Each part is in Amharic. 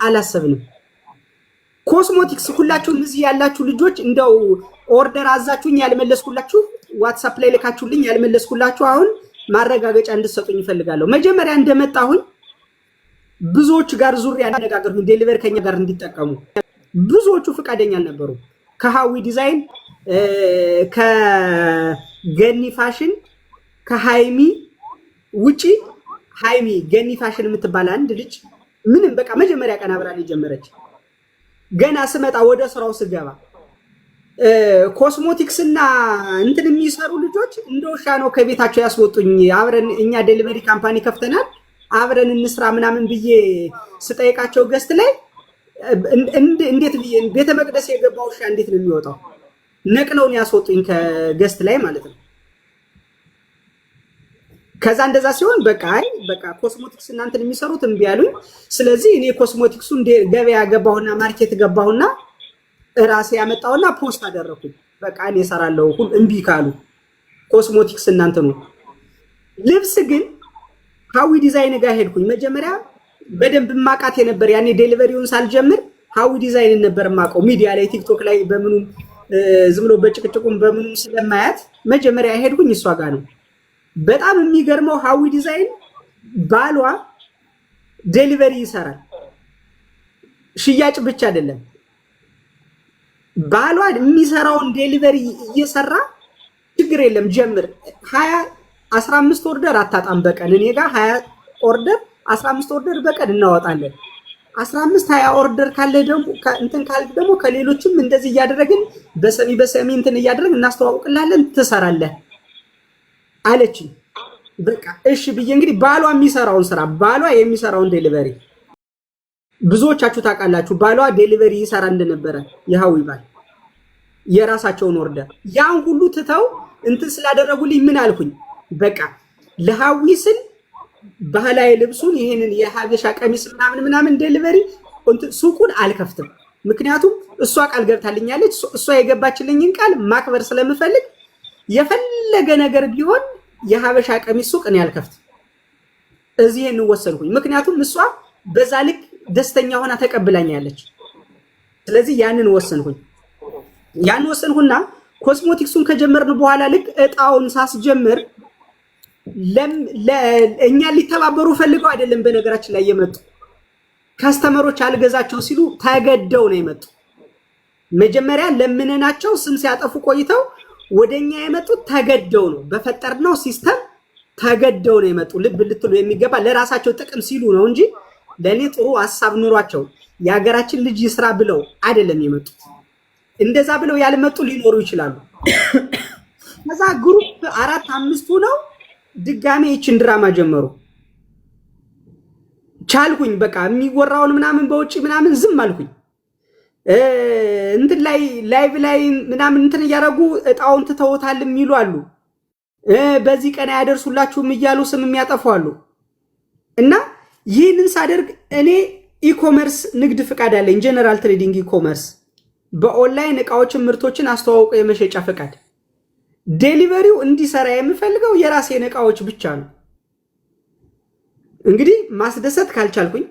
አላሰብንም። ኮስሞቲክስ ሁላችሁም እዚህ ያላችሁ ልጆች እንደው ኦርደር አዛችሁኝ ያልመለስኩላችሁ ዋትስአፕ ላይ ልካችሁልኝ ያልመለስኩላችሁ አሁን ማረጋገጫ እንድትሰጡኝ ይፈልጋለሁ። መጀመሪያ እንደመጣሁኝ ብዙዎች ጋር ዙሪያ ያነጋገርኩኝ ዴሊቨሪ ከኛ ጋር እንዲጠቀሙ ብዙዎቹ ፍቃደኛ አልነበሩ። ከሃዊ ዲዛይን ከገኒ ፋሽን ከሃይሚ ውጪ ሃይሚ ገኒ ፋሽን የምትባል አንድ ልጅ ምንም በቃ መጀመሪያ ቀን አብራን ጀመረች። ገና ስመጣ ወደ ስራው ስገባ ኮስሞቲክስ እና እንትን የሚሰሩ ልጆች እንደውሻ ነው ከቤታቸው ያስወጡኝ። አብረን እኛ ዴሊቨሪ ካምፓኒ ከፍተናል አብረን እንስራ ምናምን ብዬ ስጠይቃቸው ገስት ላይ እንዴት ብዬ ቤተ መቅደስ የገባው ውሻ እንዴት ነው የሚወጣው? ነቅለውን ያስወጡኝ ከገስት ላይ ማለት ነው። ከዛ እንደዛ ሲሆን በቃ ኮስሞቲክስ እናንተን የሚሰሩት እምቢ አሉኝ። ስለዚህ እኔ ኮስሞቲክሱን ገበያ ገባሁና ማርኬት ገባሁና ራሴ ያመጣውና ፖስት አደረኩኝ። በቃ እኔ እሰራለሁ ሁሉ እምቢ ካሉ ኮስሞቲክስ እናንተ ነው። ልብስ ግን ሃዊ ዲዛይን ጋር ሄድኩኝ። መጀመሪያ በደንብ ማቃት የነበር ያኔ ዴሊቨሪውን ሳልጀምር ሃዊ ዲዛይን ነበር ማቀው ሚዲያ ላይ ቲክቶክ ላይ በምኑም ዝም ብሎ በጭቅጭቁም በምኑም ስለማያት መጀመሪያ ሄድኩኝ እሷ ጋር ነው። በጣም የሚገርመው ሃዊ ዲዛይን ባሏ ዴሊቨሪ ይሰራል። ሽያጭ ብቻ አይደለም ባሏ የሚሰራውን ዴሊቨሪ እየሰራ ችግር የለም ጀምር 15 ኦርደር አታጣም በቀን እኔ ጋር 20 ኦርደር 15 ኦርደር በቀን እናወጣለን። 15 20 ኦርደር ካለ ደግሞ እንትን ካለ ደግሞ ከሌሎችም እንደዚህ እያደረግን በሰሚ እንትን እያደረግን እናስተዋውቅላለን ትሰራለህ አለችኝ። በቃ እሺ ብዬ እንግዲህ ባሏ የሚሰራውን ዴሊቨሪ ብዙዎቻችሁ ታውቃላችሁ። ባሏ ዴሊቨሪ ይሰራ እንደነበረ የሃዊ ባል የራሳቸውን ኦርደር ያን ሁሉ ትተው እንትን ስላደረጉልኝ ምን አልኩኝ? በቃ ለሃዊ ስል ባህላዊ ልብሱን ይሄንን የሀበሻ ቀሚስ ምናምን ዴሊቨሪ ሱቁን አልከፍትም። ምክንያቱም እሷ ቃል ገብታልኛለች። እሷ የገባችልኝን ቃል ማክበር ስለምፈልግ የፈለገ ነገር ቢሆን የሀበሻ ቀሚስ ሱቅ እኔ አልከፍትም። እዚህ እንወሰንኩኝ። ምክንያቱም እሷ በዛ ልክ ደስተኛ ሆና ተቀብላኛለች። ስለዚህ ያንን ወሰንኩና ኮስሞቲክሱን ከጀመርን በኋላ ልክ እጣውን ሳስጀምር እኛ ሊተባበሩ ፈልገው አይደለም። በነገራችን ላይ የመጡ ካስተመሮች አልገዛቸው ሲሉ ተገደው ነው የመጡ። መጀመሪያ ለምነናቸው ስም ሲያጠፉ ቆይተው ወደኛ የመጡት ተገደው ነው። በፈጠርነው ሲስተም ተገደው ነው የመጡ። ልብ ልትሉ የሚገባ ለራሳቸው ጥቅም ሲሉ ነው እንጂ ለኔ ጥሩ ሐሳብ ኑሯቸው የሀገራችን ልጅ ይስራ ብለው አይደለም የመጡት። እንደዛ ብለው ያልመጡ ሊኖሩ ይችላሉ። ከዛ ግሩፕ 4-5 ነው ድጋሜ ይችን ድራማ ጀመሩ። ቻልኩኝ በቃ የሚወራውን ምናምን በውጪ ምናምን ዝም አልኩኝ። እንትን ላይ ላይቭ ላይ ምናምን እንትን እያደረጉ እጣውን ትተውታል የሚሉ አሉ። በዚህ ቀን ያደርሱላችሁም እያሉ ስም የሚያጠፉ አሉ። እና ይህንን ሳደርግ እኔ ኢኮመርስ ንግድ ፍቃድ አለኝ። ጀነራል ትሬዲንግ ኢኮመርስ በኦንላይን እቃዎችን ምርቶችን አስተዋውቆ የመሸጫ ፍቃድ። ዴሊቨሪው እንዲሰራ የምፈልገው የራሴን እቃዎች ብቻ ነው። እንግዲህ ማስደሰት ካልቻልኩኝ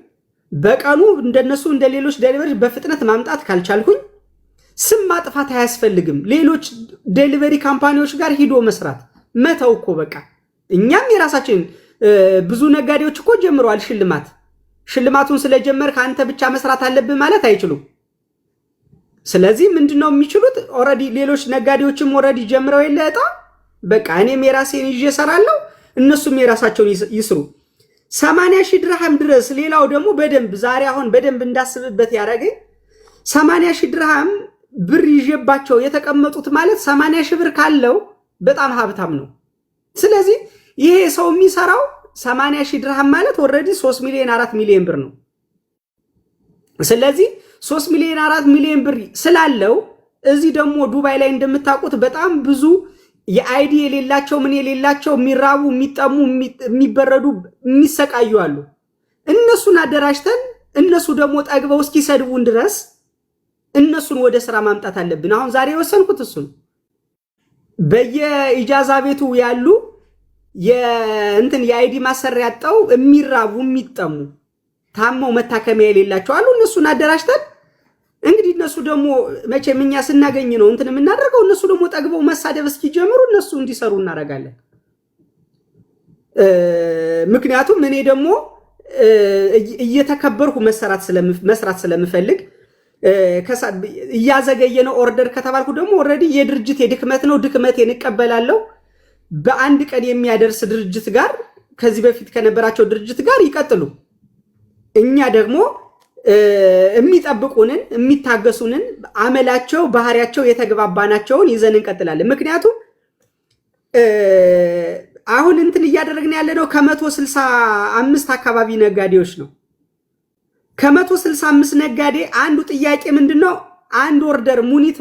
በቀኑ እንደነሱ እንደሌሎች ዴሊቨሪ በፍጥነት ማምጣት ካልቻልኩኝ ስም ማጥፋት አያስፈልግም። ሌሎች ዴሊቨሪ ካምፓኒዎች ጋር ሂዶ መስራት መተው እኮ በቃ። እኛም የራሳችን ብዙ ነጋዴዎች እኮ ጀምረዋል ሽልማቱን ስለጀመርክ አንተ ብቻ መስራት አለብህ ማለት አይችሉም። ስለዚህ ምንድነው የሚችሉት? ኦሬዲ ሌሎች ነጋዴዎችም ኦሬዲ ጀምረው የለጣ በቃ እኔም የራሴን ይዤ እሰራለሁ እነሱም የራሳቸውን ይስሩ። 80,000 ድርሃም ድረስ ሌላው ደግሞ በደንብ ዛሬ አሁን በደንብ እንዳስብበት ያደረገኝ 80,000 ድርሃም ብር ይዤባቸው የተቀመጡት ማለት 80,000 ብር ካለው በጣም ሀብታም ነው። ስለዚህ ይሄ ሰው የሚሰራው 80,000 ድርሃም ማለት ኦሬዲ 3 ሚሊዮን 4 ሚሊዮን ብር ነው። ስለዚህ 3 ሚሊዮን 4 ሚሊዮን ብር ስላለው እዚህ ደግሞ ዱባይ ላይ እንደምታውቁት በጣም ብዙ የአይዲ የሌላቸው ምን የሌላቸው የሚራቡ የሚጠሙ የሚበረዱ የሚሰቃዩ አሉ። እነሱን አደራጅተን እነሱ ደግሞ ጠግበው እስኪሰድቡን ድረስ እነሱን ወደ ስራ ማምጣት አለብን። አሁን ዛሬ የወሰንኩት እሱን በየኢጃዛ ቤቱ ያሉ የአይዲ ማሰሪያ ያጣው የሚራቡ የሚጠሙ ታመው መታከሚያ የሌላቸው አሉ። እነሱን አደራጅተን እንግዲህ እነሱ ደግሞ መቼም እኛ ስናገኝ ነው እንትን የምናደርገው። እነሱ ደግሞ ጠግበው መሳደብ እስኪጀምሩ እነሱ እንዲሰሩ እናደርጋለን። ምክንያቱም እኔ ደግሞ እየተከበርኩ መስራት ስለምፈልግ እያዘገየ ነው ኦርደር ከተባልኩ ደግሞ ኦልሬዲ የድርጅት የድክመት ነው፣ ድክመቴን እቀበላለሁ። በአንድ ቀን የሚያደርስ ድርጅት ጋር ከዚህ በፊት ከነበራቸው ድርጅት ጋር ይቀጥሉ። እኛ ደግሞ የሚጠብቁንን የሚታገሱንን አመላቸው ባህሪያቸው የተግባባናቸውን ይዘን እንቀጥላለን። ምክንያቱም አሁን እንትን እያደረግን ያለነው ከ165 አካባቢ ነጋዴዎች ነው። ከ165 ነጋዴ አንዱ ጥያቄ ምንድነው? አንድ ኦርደር ሙኒት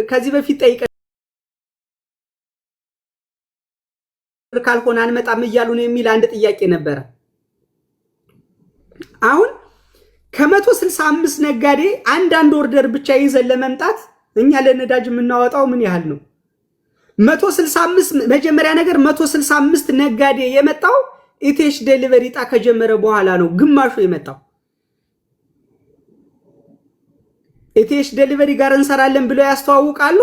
ከዚህ በፊት ጠይቀ ካልሆነ አንመጣም እያሉ ነው የሚል አንድ ጥያቄ ነበረ። አሁን ከ165 ነጋዴ አንድ ኦርደር ብቻ ይዘን ለመምጣት እኛ ለነዳጅ የምናወጣው ምን ያህል ነው? 165 መጀመሪያ ነገር 165 ነጋዴ የመጣው ኢቴሽ ዴሊቨሪ ጣ ከጀመረ በኋላ ነው ግማሹ የመጣው። ኢቴሽ ዴሊቨሪ ጋር እንሰራለን ብለው ያስተዋውቃሉ።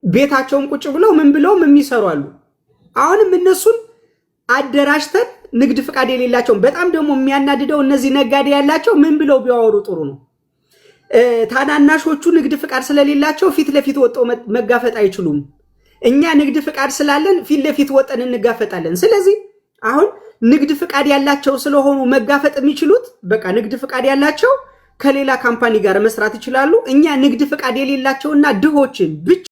ቤታቸውን ቁጭ ብለው ምን ብለው የሚሰሩ አሉ። አሁንም እነሱን አደራጅተን ንግድ ፍቃድ የሌላቸው በጣም ደግሞ የሚያናድደው እነዚህ ነጋዴ ያላቸው ምን ብለው ቢያወሩ ጥሩ ነው? ታናናሾቹ ንግድ ፍቃድ ስለሌላቸው ፊት ለፊት ወጣው መጋፈጥ አይችሉም። እኛ ንግድ ፍቃድ ስላለን ፊት ለፊት ወጠን እንጋፈጣለን። ስለዚህ አሁን ንግድ ፍቃድ ያላቸው ስለሆኑ መጋፈጥ የሚችሉት በቃ ንግድ ፍቃድ ያላቸው ከሌላ ካምፓኒ ጋር መስራት ይችላሉ። እኛ ንግድ ፍቃድ የሌላቸውና ድሆችን ብቻ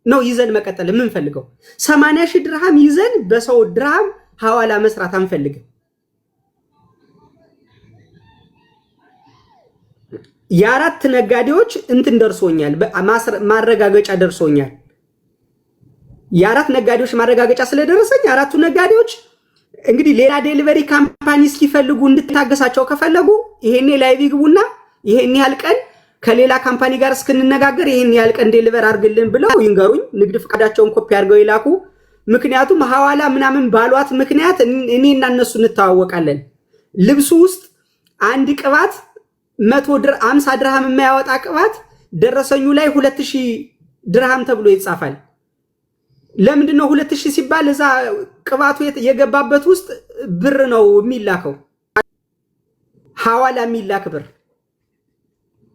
ነው ይዘን መቀጠል የምንፈልገው። 80,000 ድርሃም ይዘን በሰው ድርሃም ሐዋላ መስራት አንፈልግም። የአራት ነጋዴዎች እንትን ደርሶኛል፣ ማረጋገጫ ደርሶኛል። የአራት ነጋዴዎች ማረጋገጫ ስለደረሰኝ አራቱ ነጋዴዎች እንግዲህ ሌላ ዴሊቨሪ ካምፓኒ እስኪፈልጉ እንድታገሳቸው ከፈለጉ ይሄኔ ላይቭ ይግቡና ይሄን ያህል ቀን ከሌላ ካምፓኒ ጋር እስክንነጋገር ይሄን ያህል ቀን ዴሊቨር አድርግልን ብለው ይንገሩኝ። ንግድ ፍቃዳቸውን ኮፒ አድርገው ይላኩ። ምክንያቱም ሐዋላ ምናምን ባሏት ምክንያት እኔና እነሱ እንተዋወቃለን። ልብሱ ውስጥ አንድ ቅባት 150 ድርሃም የማያወጣ ቅባት ደረሰኙ ላይ 2000 ድርሃም ተብሎ ይጻፋል። ለምንድን ነው 2000 ሲባል እዛ ቅባቱ የገባበት ውስጥ ብር ነው የሚላከው፣ ሐዋላ የሚላክ ብር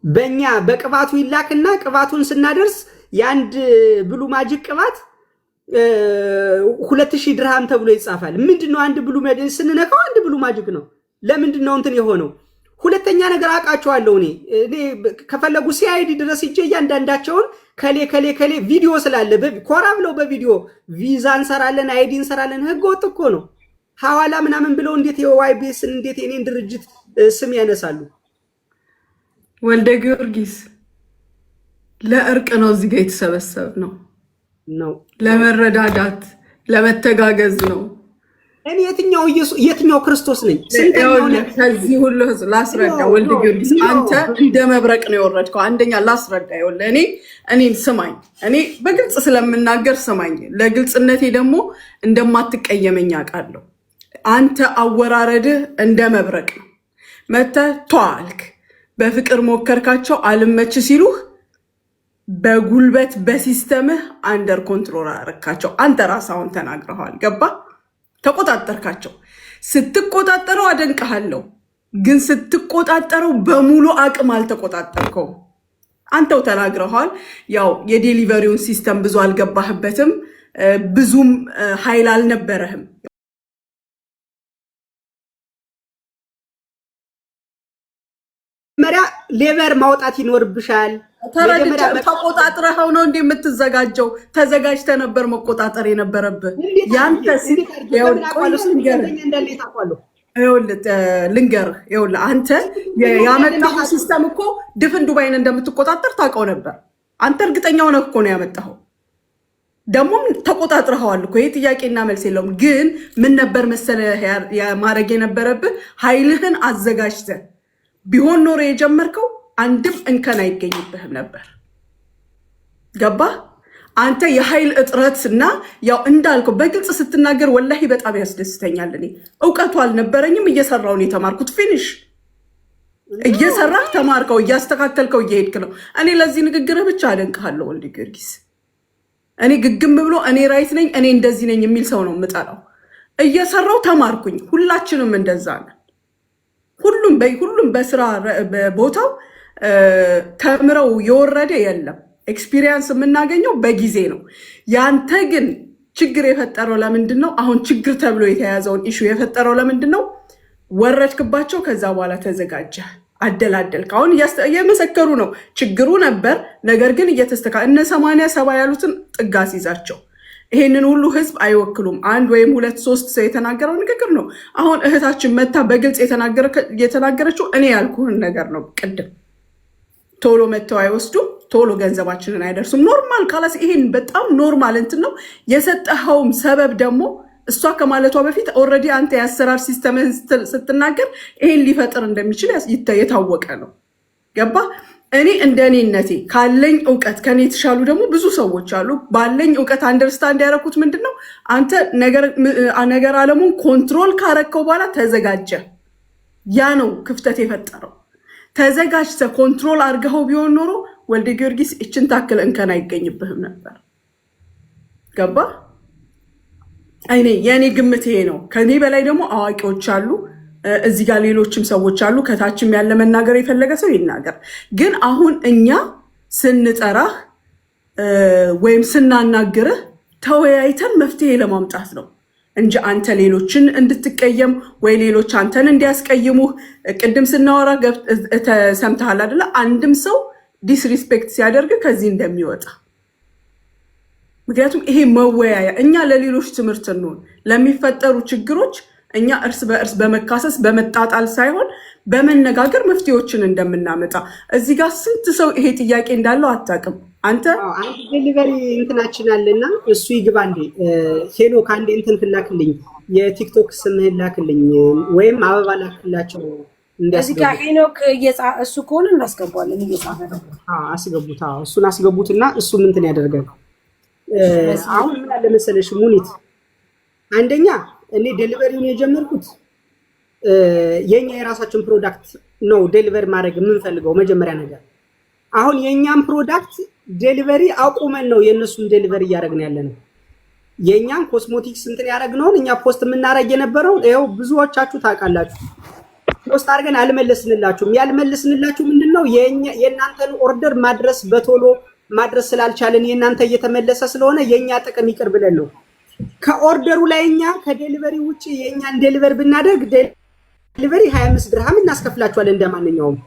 በእኛ በቅባቱ ይላክና ቅባቱን ስናደርስ የአንድ ብሉ ማጂክ ቅባት 2000 ድርሃም ተብሎ ይጻፋል። ምንድነው አንድ ብሉ ማጂክ ስንነካው አንድ ብሉ ማጂክ ነው። ለምንድነው እንትን የሆነው? ሁለተኛ ነገር አውቃቸዋለሁ እኔ ከፈለጉ ሲአይዲ ድረስ ይዤ እያንዳንዳቸውን ከሌ ቪዲዮ ስላለ ኮራ ብለው በቪዲዮ ቪዛ እንሰራለን አይዲ እንሰራለን። ህገ ወጥ እኮ ነው። ሐዋላ ምናምን ብለው እንዴት የዋይቢኤስን እንዴት የኔን ድርጅት ስም ያነሳሉ? ወልደ ጊዮርጊስ ለእርቅ ነው እዚህ ጋር የተሰበሰብ ነው፣ ለመረዳዳት ለመተጋገዝ ነው። እኔ የትኛው ክርስቶስ ነኝ? ከዚህ ሁሉ ህዝብ ላስረዳ። ወልደ ጊዮርጊስ አንተ እንደ መብረቅ ነው የወረድከው። አንደኛ ላስረዳ። ይኸውልህ እኔን ስማኝ። እኔ በግልጽ ስለምናገር ስማኝ። ለግልጽነቴ ደግሞ እንደማትቀየመኝ አውቃለሁ። አንተ አወራረድህ እንደ መብረቅ ነው። መተህ ተዋልክ፣ በፍቅር ሞከርካቸው፣ አልመች ሲሉህ በጉልበት በሲስተምህ አንደር ኮንትሮል አረካቸው። አንተ ራስህ አሁን ተናግረዋል። ገባ? ተቆጣጠርካቸው። ስትቆጣጠረው አደንቀሃለሁ፣ ግን ስትቆጣጠረው በሙሉ አቅም አልተቆጣጠርከው። አንተው ተናግረዋል። ያው የዴሊቨሪውን ሲስተም ብዙ አልገባህበትም፣ ብዙም ኃይል አልነበረህም። መጀመሪያ ሌቨር ማውጣት ይኖርብሻል። ተቆጣጥረኸው ነው እንዴ የምትዘጋጀው? ተዘጋጅተ ነበር መቆጣጠር የነበረብህ። ያንተስ ልንገርህ፣ ይኸውልህ አንተ ያመጣኸው ሲስተም እኮ ድፍን ዱባይን እንደምትቆጣጠር ታውቀው ነበር። አንተ እርግጠኛ ሆነህ እኮ ነው ያመጣኸው። ደግሞም ተቆጣጥረኸዋል እኮ። ይሄ ጥያቄና መልስ የለውም። ግን ምን ነበር መሰለህ ማድረግ የነበረብህ? ኃይልህን አዘጋጅተህ ቢሆን ኖሮ የጀመርከው አንድም እንከን አይገኝብህም ነበር። ገባ? አንተ የኃይል እጥረትና ያው እንዳልከው በግልጽ ስትናገር ወላሂ በጣም ያስደስተኛል። እኔ እውቀቱ አልነበረኝም፣ እየሰራው ነው የተማርኩት። ፊኒሽ እየሰራህ ተማርከው እያስተካከልከው እየሄድክ ነው። እኔ ለዚህ ንግግርህ ብቻ አደንቅሃለሁ ወልደ ጊዮርጊስ። እኔ ግግም ብሎ እኔ ራይት ነኝ እኔ እንደዚህ ነኝ የሚል ሰው ነው የምጠላው። እየሰራው ተማርኩኝ። ሁላችንም እንደዛ ነን። ሁሉም በስራ ቦታው ተምረው የወረደ የለም። ኤክስፒሪየንስ የምናገኘው በጊዜ ነው። ያንተ ግን ችግር የፈጠረው ለምንድን ነው? አሁን ችግር ተብሎ የተያዘውን ኢሹ የፈጠረው ለምንድን ነው? ወረድክባቸው፣ ከዛ በኋላ ተዘጋጀ፣ አደላደልክ። አሁን እየመሰከሩ ነው። ችግሩ ነበር፣ ነገር ግን እነ 80 ያሉትን ጥጋስ ይዛቸው ይሄንን ሁሉ ህዝብ አይወክሉም። አንድ ወይም 2 3 ሰው የተናገረው ንግግር ነው። አሁን እህታችን መታ በግልጽ የተናገረችው እኔ ያልኩህን ነገር ነው። ቅድም ቶሎ መተው አይወስዱም፣ ቶሎ ገንዘባችንን አይደርሱም። ኖርማል ካላስ ይሄን በጣም ኖርማል እንትን ነው። የሰጠኸውም ሰበብ ደግሞ እሷ ከማለቷ በፊት ኦልሬዲ አንተ የአሰራር ሲስተምን ስትናገር ይሄን ሊፈጥር እንደሚችል የታወቀ ነው። ገባ? እኔ እንደ እኔነቴ ካለኝ እውቀት ከኔ የተሻሉ ደግሞ ብዙ ሰዎች አሉ። ባለኝ እውቀት አንደርስታንድ ያደረኩት ምንድን ነው፣ አንተ ነገር አለሙን ኮንትሮል ካረከው በኋላ ተዘጋጀ። ያ ነው ክፍተት የፈጠረው። ተዘጋጅተ ኮንትሮል አድርገኸው ቢሆን ኖሮ ወልደ ጊዮርጊስ እችን ታክል እንከን አይገኝብህም ነበር። ገባ? የእኔ ግምት ይሄ ነው። ከኔ በላይ ደግሞ አዋቂዎች አሉ። እዚህ ጋር ሌሎችም ሰዎች አሉ። ከታችም ያለ መናገር የፈለገ ሰው ይናገር። ግን አሁን እኛ ስንጠራህ ወይም ስናናግርህ ተወያይተን መፍትሄ ለማምጣት ነው እንጂ አንተ ሌሎችን እንድትቀየም ወይ ሌሎች አንተን እንዲያስቀይሙህ። ቅድም ስናወራ ሰምተሃል አይደለ? አንድም ሰው ዲስሪስፔክት ሲያደርግ ከዚህ እንደሚወጣ። ምክንያቱም ይሄ መወያያ እኛ ለሌሎች ትምህርት እንሆን ለሚፈጠሩ ችግሮች እኛ እርስ በእርስ በመካሰስ በመጣጣል ሳይሆን በመነጋገር መፍትሄዎችን እንደምናመጣ። እዚህ ጋር ስንት ሰው ይሄ ጥያቄ እንዳለው አታውቅም አንተ። አንድ ዴሊቨሪ እንትናችን አለና እሱ ይግባ እንዴ ሄሎ ካንዴ እንትን ትላክልኝ፣ የቲክቶክ ስምህን ላክልኝ ወይም አበባ ላክላቸው። እዚህ ጋር ሄኖክ እሱ ከሆነ እናስገባለን። እየጻፈ ነው። አስገቡት። እሱን አስገቡትና እሱ እንትን ያደርጋል። አሁን ምን አለ መሰለሽ ሙኒት፣ አንደኛ እኔ ዴሊቨሪውን የጀመርኩት የኛ የራሳችን ፕሮዳክት ነው ዴሊቨሪ ማድረግ የምንፈልገው መጀመሪያ ነገር። አሁን የኛም ፕሮዳክት ዴሊቨሪ አቁመን ነው የነሱን ዴሊቨሪ እያደረግን ያለነው። የኛም ኮስሞቲክስ እንትን ያደረግነውን እኛ ፖስት የምናደርግ የነበረው ይኸው ብዙዎቻችሁ ታውቃላችሁ። ፖስት አድርገን አልመለስንላችሁም። ያልመለስንላችሁ ምንድነው የእናንተን ኦርደር ማድረስ በቶሎ ማድረስ ስላልቻለን የእናንተ እየተመለሰ ስለሆነ የኛ ጥቅም ይቅር ብለን ነው። ከኦርደሩ ላይ እኛ ከዴሊቨሪ ውጪ የኛን ዴሊቨሪ ብናደርግ ዴሊቨሪ 25 ድርሃም እናስከፍላችኋለን እንደማንኛውም።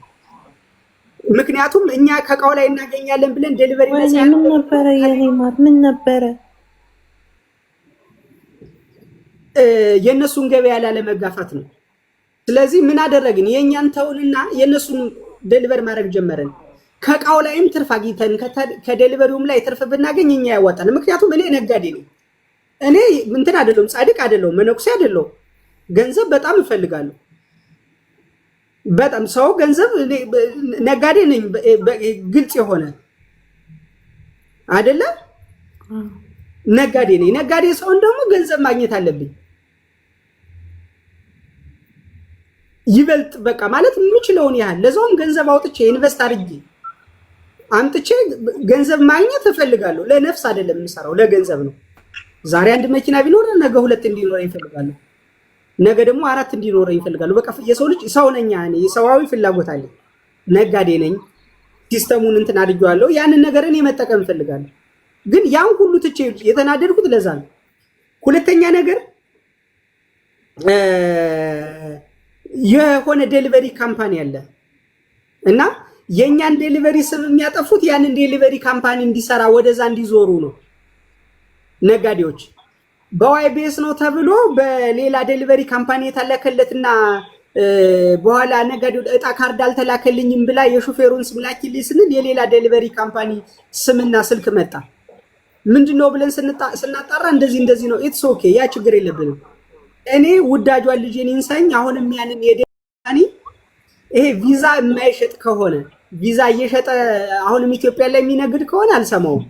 ምክንያቱም እኛ ከእቃው ላይ እናገኛለን ብለን ዴሊቨሪ ምን ነበረ የኔማር ምን ነበረ የነሱን ገበያ ላለመጋፋት ነው። ስለዚህ ምን አደረግን? የኛን ተውንና የነሱን ዴሊቨሪ ማድረግ ጀመረን። ከእቃው ላይም ትርፍ አግኝተን ከዴሊቨሪውም ላይ ትርፍ ብናገኝ እኛ ያወጣል። ምክንያቱም እኔ ነጋዴ ነኝ። እኔ እንትን አይደለሁም፣ ጻድቅ አይደለሁም፣ መነኩሴ አይደለሁም። ገንዘብ በጣም እፈልጋለሁ። በጣም ሰው ገንዘብ ነጋዴ ነኝ፣ ግልጽ የሆነ አይደለ? ነጋዴ ነኝ። ነጋዴ ሰውን ደግሞ ገንዘብ ማግኘት አለብኝ ይበልጥ በቃ ማለት የምችለውን ያህል ለዛውም ገንዘብ አውጥቼ ኢንቨስት አድርጌ አምጥቼ ገንዘብ ማግኘት እፈልጋለሁ። ለነፍስ አይደለም የምሰራው፣ ለገንዘብ ነው። ዛሬ አንድ መኪና ቢኖር ነገ 2 እንዲኖረኝ እፈልጋለሁ። ነገ ደግሞ 4 እንዲኖረኝ እፈልጋለሁ። በቃ የሰው ልጅ ሰው ነኝ። እኔ የሰዋዊ ፍላጎት አለኝ። ነጋዴ ነኝ። ሲስተሙን እንትን አድርጌዋለሁ። ያንን ነገር እኔ መጠቀም እፈልጋለሁ። ግን ያን ሁሉ ትቼ የተናደድኩት ለዛ ነው። ሁለተኛ ነገር የሆነ ዴሊቨሪ ካምፓኒ አለ እና የኛን ዴሊቨሪ ስም የሚያጠፉት ያንን ዴሊቨሪ ካምፓኒ እንዲሰራ ወደዛ እንዲዞሩ ነው። ነጋዴዎች በዋይቤስ ነው ተብሎ በሌላ ዴሊቨሪ ካምፓኒ የተላከለትና በኋላ ነጋዴው እጣ ካርድ አልተላከልኝም ብላ የሹፌሩን ስም ላኪልኝ ስንል የሌላ ዴሊቨሪ ካምፓኒ ስምና ስልክ መጣ። ምንድነው ብለን ስናጣራ እንደዚህ ነው። ኢትስ ኦኬ፣ ያ ችግር የለብንም። እኔ ውዳጇን ልጄን ይንሳኝ። አሁንም ያንን የዴሊቨሪ ይሄ ቪዛ የማይሸጥ ከሆነ ቪዛ እየሸጠ አሁንም ኢትዮጵያ ላይ የሚነግድ ከሆነ አልሰማውም።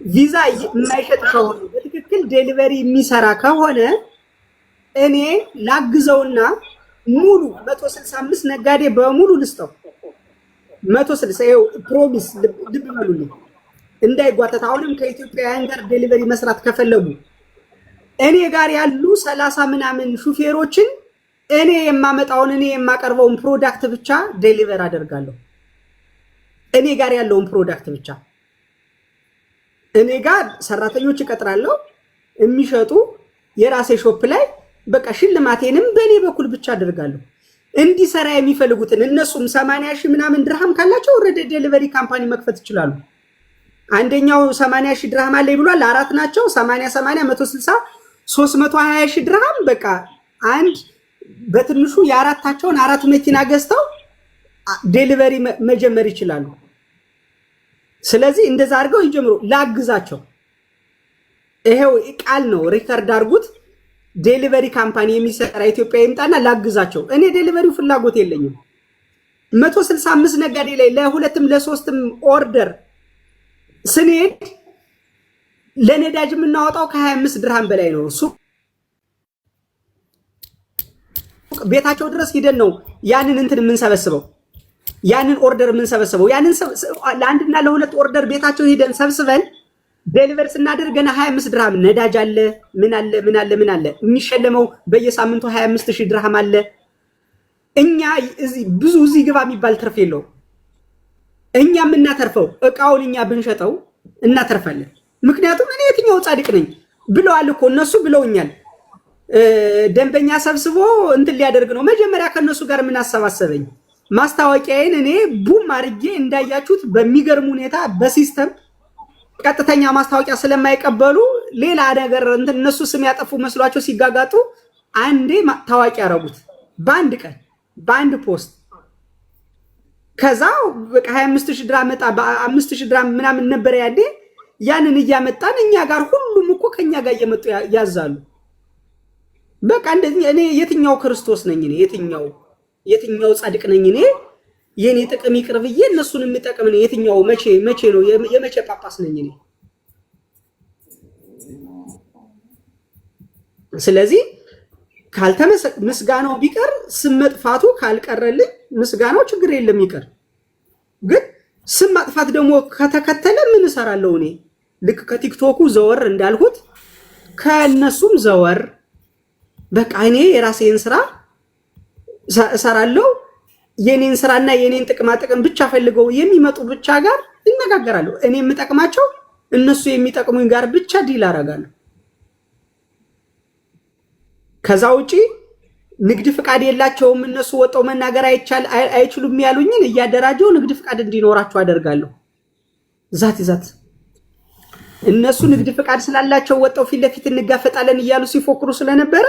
ቪዛ የማይሸጥ ከሆነ በትክክል ዴሊቨሪ የሚሰራ ከሆነ እኔ ላግዘውና ሙሉ 165 ነጋዴ በሙሉ ልስጠው። 160 ይኸው ፕሮሚስ ልብ በሉልኝ እንዳይጓተት። አሁንም ከኢትዮጵያውያን ጋር ዴሊቨሪ መስራት ከፈለጉ እኔ ጋር ያሉ 30 ምናምን ሹፌሮችን እኔ የማመጣውን እኔ የማቀርበውን ፕሮዳክት ብቻ ዴሊቨር አደርጋለሁ። እኔ ጋር ያለውን ፕሮዳክት ብቻ እኔ ጋር ሰራተኞች እቀጥራለሁ የሚሸጡ የራሴ ሾፕ ላይ በቃ ሽልማቴንም በእኔ በኩል ብቻ አደርጋለሁ። እንዲሰራ የሚፈልጉትን እነሱም 80 ሺህ ምናምን ድርሃም ካላቸው ወረደ ዴሊቨሪ ካምፓኒ መክፈት ይችላሉ። አንደኛው 80 ሺህ ድርሃም አለ ብሏል። አራት ናቸው 80 160 320 ሺህ ድርሃም በቃ አንድ በትንሹ የአራታቸውን 4 መኪና ገዝተው ዴሊቨሪ መጀመር ይችላሉ። ስለዚህ እንደዛ አድርገው ይጀምሩ። ላግዛቸው። ይሄው ቃል ነው፣ ሪከርድ አድርጉት። ዴሊቨሪ ካምፓኒ የሚሰራ ኢትዮጵያ ይምጣና ላግዛቸው። እኔ ዴሊቨሪው ፍላጎት የለኝም። 165 ነጋዴ ላይ ለሁለትም ለሶስትም ኦርደር ስንሄድ ለነዳጅ የምናወጣው ከ25 ድርሃም በላይ ነው። እሱ ቤታቸው ድረስ ሂደን ነው ያንን እንትን የምንሰበስበው፣ ያንን ኦርደር የምንሰበስበው። ያንን ለአንድና ለሁለት ኦርደር ቤታቸው ሂደን ሰብስበን ዴሊቨር ስናደርግ ገና 25 ድርሃም ነዳጅ አለ፣ ምን አለ ምን አለ ምን አለ። የሚሸለመው በየሳምንቱ 25000 ድርሃም አለ። እኛ ብዙ እዚህ ግባ የሚባል ትርፍ የለው። እኛ የምናተርፈው እቃውን እኛ ብንሸጠው እናተርፋለን። ምክንያቱም እኔ የትኛው ጻድቅ ነኝ ብለዋል እኮ እነሱ ብለውኛል። ደንበኛ ሰብስቦ እንትን ሊያደርግ ነው። መጀመሪያ ከነሱ ጋር ምን አሰባሰበኝ? ማስታወቂያዬን እኔ ቡም አድርጌ እንዳያችሁት በሚገርም ሁኔታ በሲስተም ቀጥተኛ ማስታወቂያ ስለማይቀበሉ ሌላ ነገር እንትን እነሱ ስም ያጠፉ መስሏቸው ሲጋጋጡ አንዴ ታዋቂ ያረጉት በአንድ ቀን በአንድ ፖስት። ከዛ በቃ 25000 ድርሃም መጣ። በ5000 ድርሃም ምናምን ነበር ያኔ። ያንን እያመጣን እኛ ጋር ሁሉም እኮ ከኛ ጋር እየመጡ ያዛሉ። በቃ እንደዚህ እኔ የትኛው ክርስቶስ ነኝ? እኔ የትኛው ጻድቅ ነኝ? እኔ የኔ ጥቅም ይቅርብዬ እነሱን የሚጠቅም ነው የትኛው? መቼ ነው የመቼ ጳጳስ ነኝ እኔ? ስለዚህ ምስጋናው ቢቀር ስም መጥፋቱ ካልቀረልኝ ምስጋናው ችግር የለም ይቀር። ግን ስም ማጥፋት ደግሞ ከተከተለ ምን እሰራለሁ እኔ? ልክ ከቲክቶኩ ዘወር እንዳልሁት ከነሱም ዘወር። በቃ እኔ የራሴን ስራ እሰራለሁ። የኔን ስራና የኔን ጥቅማ ጥቅም ብቻ ፈልገው የሚመጡ ብቻ ጋር ይነጋገራሉ። እኔ የምጠቅማቸው እነሱ የሚጠቅሙኝ ጋር ብቻ ዲል አደርጋለሁ። ከዛ ውጪ ንግድ ፍቃድ የላቸውም እነሱ ወጣው መናገር አይችሉም ያሉኝን እያደራጀው ንግድ ፍቃድ እንዲኖራቸው አደርጋለሁ። ዛት እነሱ ንግድ ፍቃድ ስላላቸው ወጣው ፊት ለፊት እንጋፈጣለን እያሉ ሲፎክሩ ስለነበረ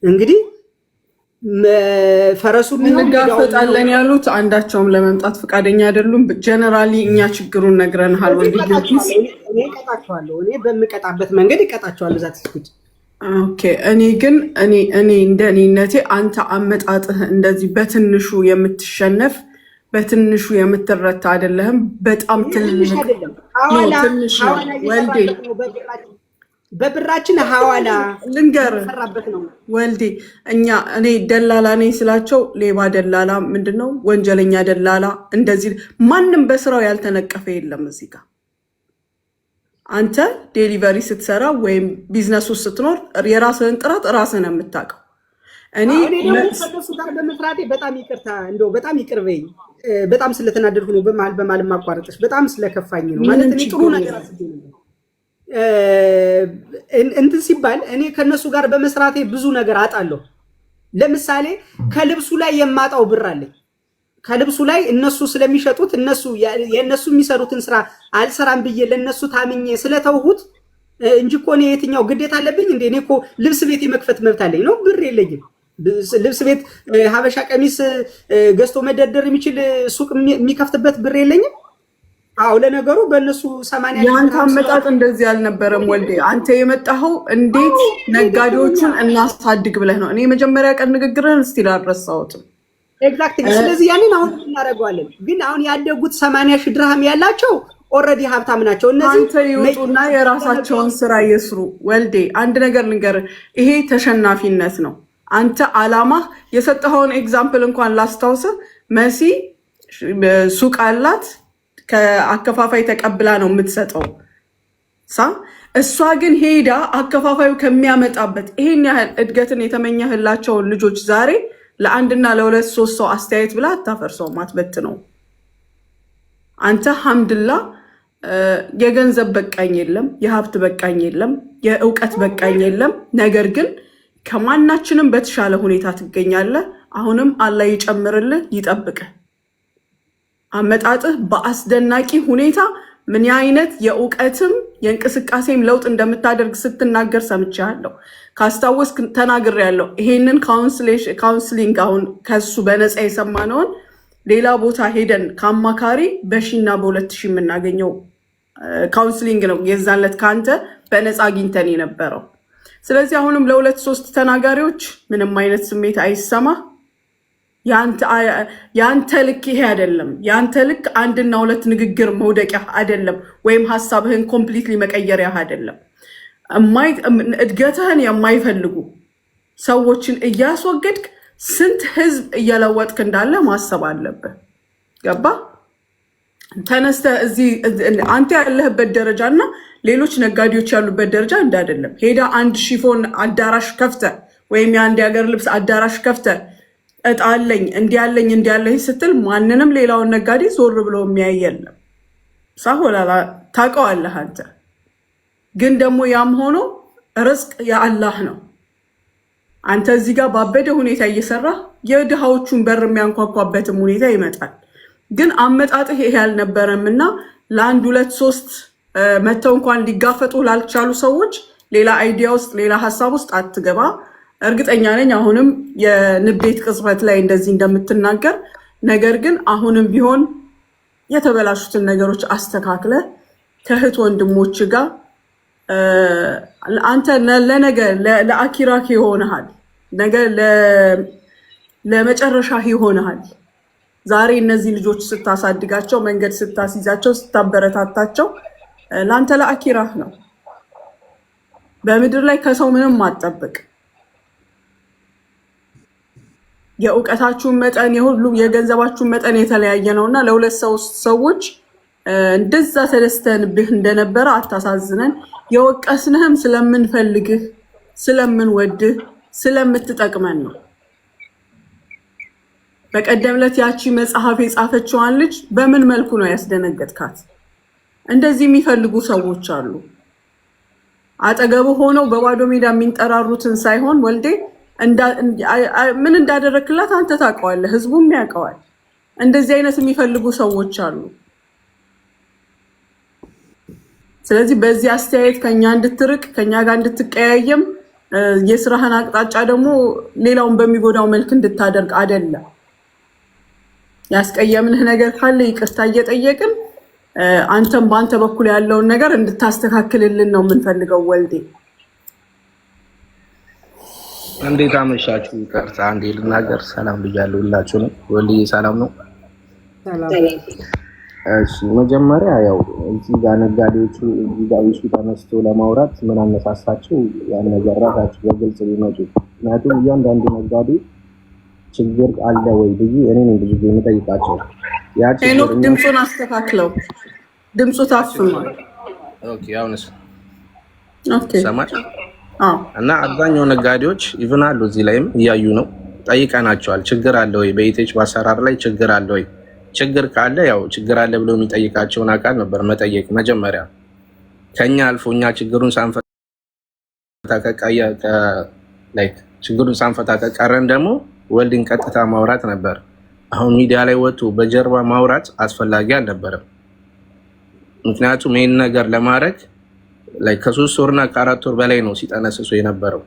እንግዲህ ፈረሱ እንጋፈጣለን ያሉት አንዳቸውም ለመምጣት ፈቃደኛ አይደሉም። ጀነራሊ እኛ ችግሩን ነግረንሃል። እኔ እቀጣቸዋለሁ። እኔ በምቀጣበት መንገድ እቀጣቸዋለሁ። ዛት ስኩት ኦኬ። እኔ ግን እኔ እንደ እኔነቴ አንተ አመጣጥህ እንደዚህ በትንሹ የምትሸነፍ በትንሹ የምትረታ አይደለህም። በጣም ትንሽ ነው ወልዴ። በብራችን ሐዋላ ልንገርህ ወልዴ፣ እኔ ደላላ ነኝ ስላቸው ሌባ ደላላ ምንድነው ወንጀለኛ ደላላ እንደዚህ ማንም በስራው ያልተነቀፈ የለም እዚህ ጋር። አንተ ዴሊቨሪ ስትሰራ ወይም ቢዝነስ ውስጥ ስትኖር የራስህን ጥራት ራስህን የምታውቀው። እኔ ከነሱ ጋር በመስራቴ በጣም ይቅርታ፣ እንደው በጣም ይቅርበኝ። በጣም ስለተናደድኩ ነው በመሀል ማቋረጥሽ። በጣም ስለከፋኝ ነው ማለት እኔ ጥሩ ነገር እንትን ሲባል እኔ ከነሱ ጋር በመስራቴ ብዙ ነገር አጣለሁ። ለምሳሌ ከልብሱ ላይ የማጣው ብር አለኝ። ከልብሱ ላይ እነሱ ስለሚሸጡት የእነሱ የሚሰሩትን ስራ አልሰራም ብዬ ለነሱ ታምኜ ስለተውሁት እንጂ እኮ እኔ የትኛው ግዴታ አለብኝ እንዴ? እኔ እኮ ልብስ ቤት የመክፈት መብት አለኝ ነው? ብር የለኝም። ልብስ ቤት ሀበሻ ቀሚስ ገዝቶ መደርደር የሚችል ሱቅ የሚከፍትበት ብር የለኝም። አዎ ለነገሩ በእነሱ 80 ያንተ አመጣጥ እንደዚህ አልነበረም ወልዴ። አንተ የመጣኸው እንዴት ነጋዴዎቹን እናሳድግ ብለህ ነው። እኔ የመጀመሪያ ቀን ንግግርህን እስቲል አልረሳሁትም። ኤግዛክትሊ። ስለዚህ ያንን አሁን እናደርገዋለን። ግን አሁን ያደጉት 80 ሺህ ድርሃም ያላቸው ኦልሬዲ ሀብታም ናቸው እነዚህ። አንተ ይውጡና የራሳቸውን ስራ ይስሩ። ወልዴ አንድ ነገር ልንገር፣ ይሄ ተሸናፊነት ነው። አንተ አላማህ የሰጠኸውን ኤግዛምፕል እንኳን ላስታውስህ። መሲ ሱቅ አላት፣ ከአከፋፋይ ተቀብላ ነው የምትሰጠው እሷ ግን ሄዳ አከፋፋዩ ከሚያመጣበት ይሄን ያህል እድገትን የተመኘህላቸውን ልጆች ዛሬ ለአንድና ለሁለት ሶስት ሰው አስተያየት ብላ አታፈርሰውም፣ አትበትነው። አንተ ሐምድላ የገንዘብ በቃኝ የለም፣ የሀብት በቃኝ የለም፣ የእውቀት በቃኝ የለም። ነገር ግን ከማናችንም በተሻለ ሁኔታ ትገኛለህ። አሁንም አላህ ይጨምርልህ፣ ይጠብቅህ። አመጣጥህ በአስደናቂ ሁኔታ ምን አይነት የእውቀትም የእንቅስቃሴም ለውጥ እንደምታደርግ ስትናገር ሰምቻለሁ። ካስታወስክ ተናግሬያለሁ። ይሄንን ካውንስሊንግ አሁን ከሱ በነፃ የሰማነውን ሌላ ቦታ ሄደን ከአማካሪ በሺና በ2000 የምናገኘው ካውንስሊንግ ነው የዛን ዕለት ከአንተ በነፃ አግኝተን የነበረው። ስለዚህ አሁንም ለሁለት ሶስት ተናጋሪዎች ምንም አይነት ስሜት አይሰማ። ያንተ ልክ ይሄ አይደለም። ያንተ ልክ አንድና ሁለት ንግግር መውደቂያ አይደለም፣ ወይም ሀሳብህን ኮምፕሊትሊ መቀየሪያ አይደለም። እድገትህን የማይፈልጉ ሰዎችን እያስወገድክ ስንት ህዝብ እየለወጥክ እንዳለ ማሰብ አለብህ። ገባ? ተነስተህ እዚህ አንተ ያለህበት ደረጃ እና ሌሎች ነጋዴዎች ያሉበት ደረጃ እንዳይደለም። ሄዳ አንድ ሺፎን አዳራሽ ከፍተ ወይም የአንድ የሀገር ልብስ አዳራሽ ከፍተ እጣለኝ እንዲያለኝ ስትል ማንንም ሌላውን ነጋዴ ዞር ብሎ የሚያይ የለም። ሳሆላላ ታውቀዋለህ አንተ። ግን ደግሞ ያም ሆኖ ርዝቅ የአላህ ነው። አንተ እዚህ ጋር ባበደ ሁኔታ እየሰራ የድሃዎቹን በር የሚያንኳኳበትም ሁኔታ ይመጣል። ግን አመጣጥህ ይሄ አልነበረም እና ለአንድ ሁለት ሶስት መተው እንኳን ሊጋፈጡ ላልቻሉ ሰዎች ሌላ አይዲያ ውስጥ ሌላ ሀሳብ ውስጥ አትገባ። እርግጠኛ ነኝ አሁንም የንዴት ቅጽበት ላይ እንደዚህ እንደምትናገር። ነገር ግን አሁንም ቢሆን የተበላሹትን ነገሮች አስተካክለ ከእህት ወንድሞች ጋር አንተ ለነገ ለአኪራክ ይሆንሃል፣ ነገ ለመጨረሻ ይሆንሃል። ዛሬ እነዚህ ልጆች ስታሳድጋቸው፣ መንገድ ስታስይዛቸው፣ ስታበረታታቸው ለአንተ ለአኪራህ ነው። በምድር ላይ ከሰው ምንም አትጠብቅ። የእውቀታችሁን መጠን የሁሉም የገንዘባችሁን መጠን የተለያየ ነውና ለሁለት ሰዎች እንደዛ ተደስተንብህ እንደነበረ አታሳዝነን። የወቀስንህም ስለምንፈልግህ፣ ስለምንወድህ፣ ስለምትጠቅመን ነው። በቀደም ዕለት ያቺ መጽሐፍ የጻፈችዋን ልጅ በምን መልኩ ነው ያስደነገጥካት? እንደዚህ የሚፈልጉ ሰዎች አሉ። አጠገቡ ሆነው በባዶ ሜዳ የሚንጠራሩትን ሳይሆን ወልዴ ምን እንዳደረክላት አንተ ታውቀዋለህ፣ ህዝቡም ያውቀዋል። እንደዚህ አይነት የሚፈልጉ ሰዎች አሉ። ስለዚህ በዚህ አስተያየት ከኛ እንድትርቅ፣ ከኛ ጋር እንድትቀያየም፣ የስራህን አቅጣጫ ደግሞ ሌላውን በሚጎዳው መልክ እንድታደርግ አይደለም። ያስቀየምንህ ነገር ካለ ይቅርታ እየጠየቅን አንተም በአንተ በኩል ያለውን ነገር እንድታስተካክልልን ነው የምንፈልገው። ወልዴ እንዴት አመሻችሁ? ይቅርታ አንዴ ልናገር። ሰላም ብያለሁ ሁላችሁንም። ወልዬ ሰላም ነው? እሺ መጀመሪያ ያው እዚህ ጋር ነጋዴዎቹ እዚህ ጋር ይሱ ተነስቶ ለማውራት ምን አነሳሳቸው? ያን ነገር ራሳቸው በግልጽ ቢመጡ። ምክንያቱም እያንዳንዱ ነጋዴ ችግር አለ ወይ ብዬ እኔ ነኝ ብዙ ጊዜ የምጠይቃቸው። ያ ችግር ድምፁን አስተካክለው፣ ድምፁ ታፍኗል። ኦኬ አሁንስ ኦኬ ሰማች? እና አብዛኛው ነጋዴዎች ኢቭን አሉ እዚህ ላይም እያዩ ነው። ጠይቀናቸዋል። ችግር አለ ወይ በኢቴች በአሰራር ላይ ችግር አለ ወይ? ችግር ካለ ያው ችግር አለ ብሎ የሚጠይቃቸውን አካል ነበር መጠየቅ መጀመሪያ። ከኛ አልፎ እኛ ችግሩን ሳንፈታ ከቀረን ደግሞ ወልድን ቀጥታ ማውራት ነበር። አሁን ሚዲያ ላይ ወጡ በጀርባ ማውራት አስፈላጊ አልነበረም። ምክንያቱም ይህን ነገር ለማድረግ ከ3 ወርና ከ4 ወር በላይ ነው ሲጠነስሱ የነበረው።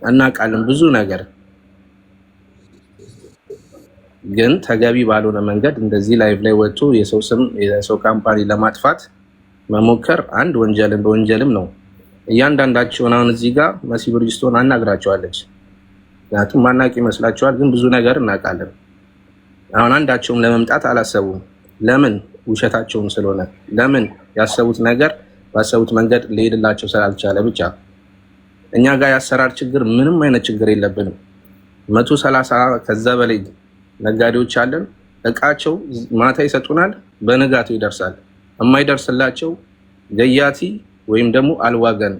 እናውቃለን ብዙ ነገር፣ ግን ተገቢ ባልሆነ መንገድ እንደዚህ ላይቭ ላይ ወጡ የሰው ስም የሰው ካምፓኒ ለማጥፋት መሞከር አንድ ወንጀልም በወንጀልም ነው። እያንዳንዳቸውን አሁን እዚህ ጋር መሲ ብሪጅስቶን አናግራቸዋለች። ምክንያቱም ማናቅ ይመስላቸዋል፣ ግን ብዙ ነገር እናውቃለን። አሁን አንዳቸውም ለመምጣት አላሰቡም። ለምን? ውሸታቸውን ስለሆነ ለምን ያሰቡት ነገር ባሰቡት መንገድ ሊሄድላቸው ስላልቻለ ብቻ። እኛ ጋር ያሰራር ችግር ምንም አይነት ችግር የለብንም። 130 ከዛ በላይ ነጋዴዎች አለን። እቃቸው ማታ ይሰጡናል፣ በንጋቱ ይደርሳል። የማይደርስላቸው ገያቲ ወይም ደግሞ አልዋገን፣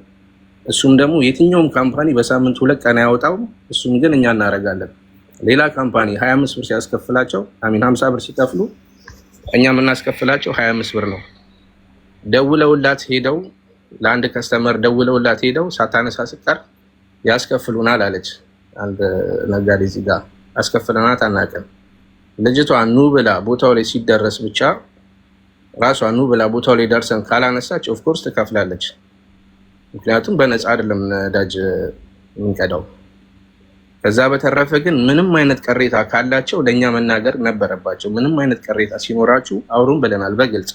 እሱም ደግሞ የትኛውም ካምፓኒ በሳምንት 2 ቀን ያወጣው፣ እሱም ግን እኛ እናደርጋለን። ሌላ ካምፓኒ 25 ብር ሲያስከፍላቸው 50 ብር ሲከፍሉ እኛ የምናስከፍላቸው 25 ብር ነው። ደውለውላት ሄደው ለአንድ ከስተመር ደውለውላት ሄደው ሳታነሳ ስቀር ያስከፍሉናል አለች አንድ ነጋዴ። እዚህ ጋር አስከፍለናት አናውቅም። ልጅቷ ኑ ብላ ቦታው ላይ ሲደረስ ብቻ ራሷ ኑ ብላ ቦታው ላይ ደርሰን ካላነሳች ኦፍኮርስ ትከፍላለች። ምክንያቱም በነፃ አይደለም ነዳጅ የምንቀዳው። ከዛ በተረፈ ግን ምንም አይነት ቅሬታ ካላቸው ለእኛ መናገር ነበረባቸው። ምንም አይነት ቅሬታ ሲኖራችሁ አውሩን ብለናል በግልጽ።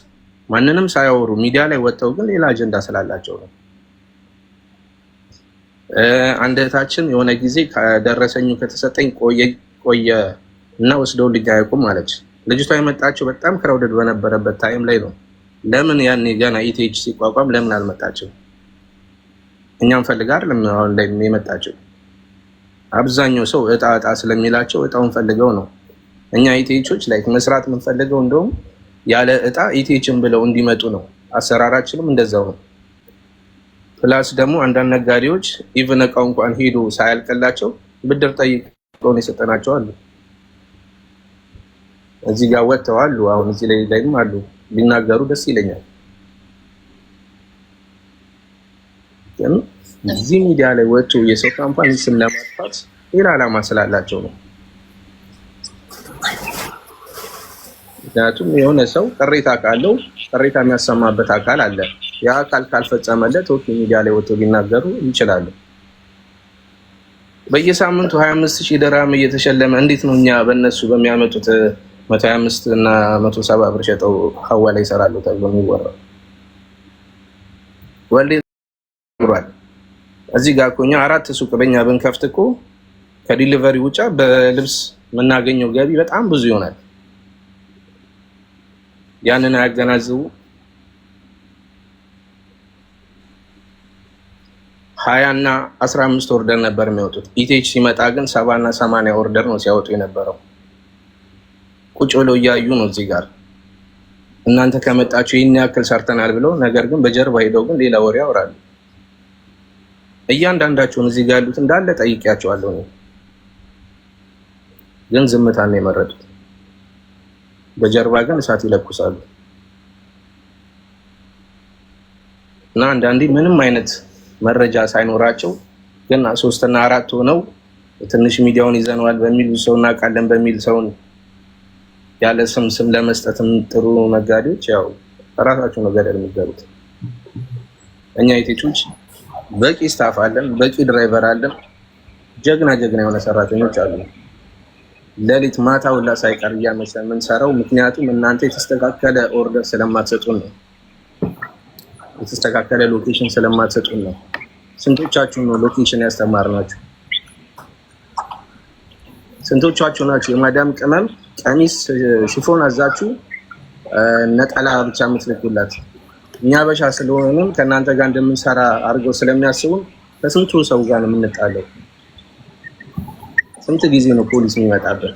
ማንንም ሳያወሩ ሚዲያ ላይ ወጥተው ግን ሌላ አጀንዳ ስላላቸው ነው። አንድ እህታችን የሆነ ጊዜ ከደረሰኙ ከተሰጠኝ ቆየ እና ወስደው ልጅ አያውቁም አለች። ልጅቷ የመጣችው በጣም ክራውድድ በነበረበት ታይም ላይ ነው። ለምን ያኔ ገና ኢቲኤች ሲቋቋም ለምን አልመጣችው? እኛም ፈልጋ አይደለም አሁን ላይ የመጣችው። አብዛኛው ሰው እጣ ስለሚላቸው እጣውን ፈልገው ነው። እኛ ኢቲኤቾች ላይ መስራት የምንፈልገው እንደውም ያለ እጣ ኢቲኤችን ብለው እንዲመጡ ነው። አሰራራችንም እንደዛው ነው። ፕላስ ደግሞ አንዳንድ ነጋዴዎች ኢቭን እቃው እንኳን ሄዶ ሳያልቅላቸው ብድር ጠይቀውን የሰጠናቸው አሉ። እዚህ ጋር ወጥተዋል። አሁን እዚህ ላይም አሉ። ቢናገሩ ደስ ይለኛል። ግን እዚህ ሚዲያ ላይ ወጡ የሰው ካምፓኒ ስም ለማጥፋት ሌላ ዓላማ ስላላቸው ነው። ምክንያቱም የሆነ ሰው ቅሬታ ካለው ቅሬታ የሚያሰማበት አካል አለ። ያ አካል ካልፈጸመለት ኦኬ ሚዲያ ላይ ወጥቶ ሊናገሩ ይችላሉ። በየሳምንቱ 25000 ድርሃም እየተሸለመ እንዴት ነው እኛ በእነሱ በሚያመጡት 125 እና 170 ብር ሸጠው ሀዋ ላይ ይሰራሉ ተብሎ የሚወራው? ወልዴ ብሯል። እዚህ ጋር እኮ እኛ 4 ሱቅ በእኛ ብንከፍት እኮ ከዲሊቨሪ ውጭ በልብስ የምናገኘው ገቢ በጣም ብዙ ይሆናል። ያንን አያገናዝቡ። 20 እና 15 ኦርደር ነበር የሚወጡት። ኢቲኤች ሲመጣ ግን 70 እና 80 ኦርደር ነው ሲያወጡ የነበረው። ቁጭ ብለው እያዩ ነው እዚህ ጋር እናንተ ከመጣችሁ ይህን ያክል ሰርተናል ብለው፣ ነገር ግን በጀርባ ሄደው ግን ሌላ ወሬ ያወራሉ። እያንዳንዳቸውን እዚህ ጋር ያሉት እንዳለ ጠይቄያቸዋለሁ ነው፣ ግን ዝምታን ነው የመረጡት። በጀርባ ግን እሳት ይለኩሳሉ። እና አንዳንዴ ምንም አይነት መረጃ ሳይኖራቸው ግን 3 እና 4 ሆነው ትንሽ ሚዲያውን ይዘነዋል በሚል ሰው እናውቃለን በሚል ሰውን ያለ ስም ለመስጠትም ጥሩ ነጋዴዎች ያው ራሳቸው ነው ገደል የሚገቡት። እኛ ኢቲኤቾች በቂ ስታፍ አለን፣ በቂ ድራይቨር አለን፣ ጀግና የሆነ ሰራተኞች አሉ። ሌሊት ማታ ሁላ ሳይቀር እያመሸን የምንሰራው ምክንያቱም እናንተ የተስተካከለ ኦርደር ስለማትሰጡን ነው። የተስተካከለ ሎኬሽን ስለማትሰጡን ነው። ስንቶቻችሁ ነው ሎኬሽን ያስተማርናችሁ? ስንቶቻችሁ ናችሁ የማዳም ቅመም ቀሚስ ሽፎን አዛችሁ ነጠላ ብቻ የምትልኩላት? እኛ በሻ ስለሆነም ከእናንተ ጋር እንደምንሰራ አድርገው ስለሚያስቡን ከስንቱ ሰው ጋር ነው የምንጣለው። ስንት ጊዜ ነው ፖሊስ የሚመጣበት?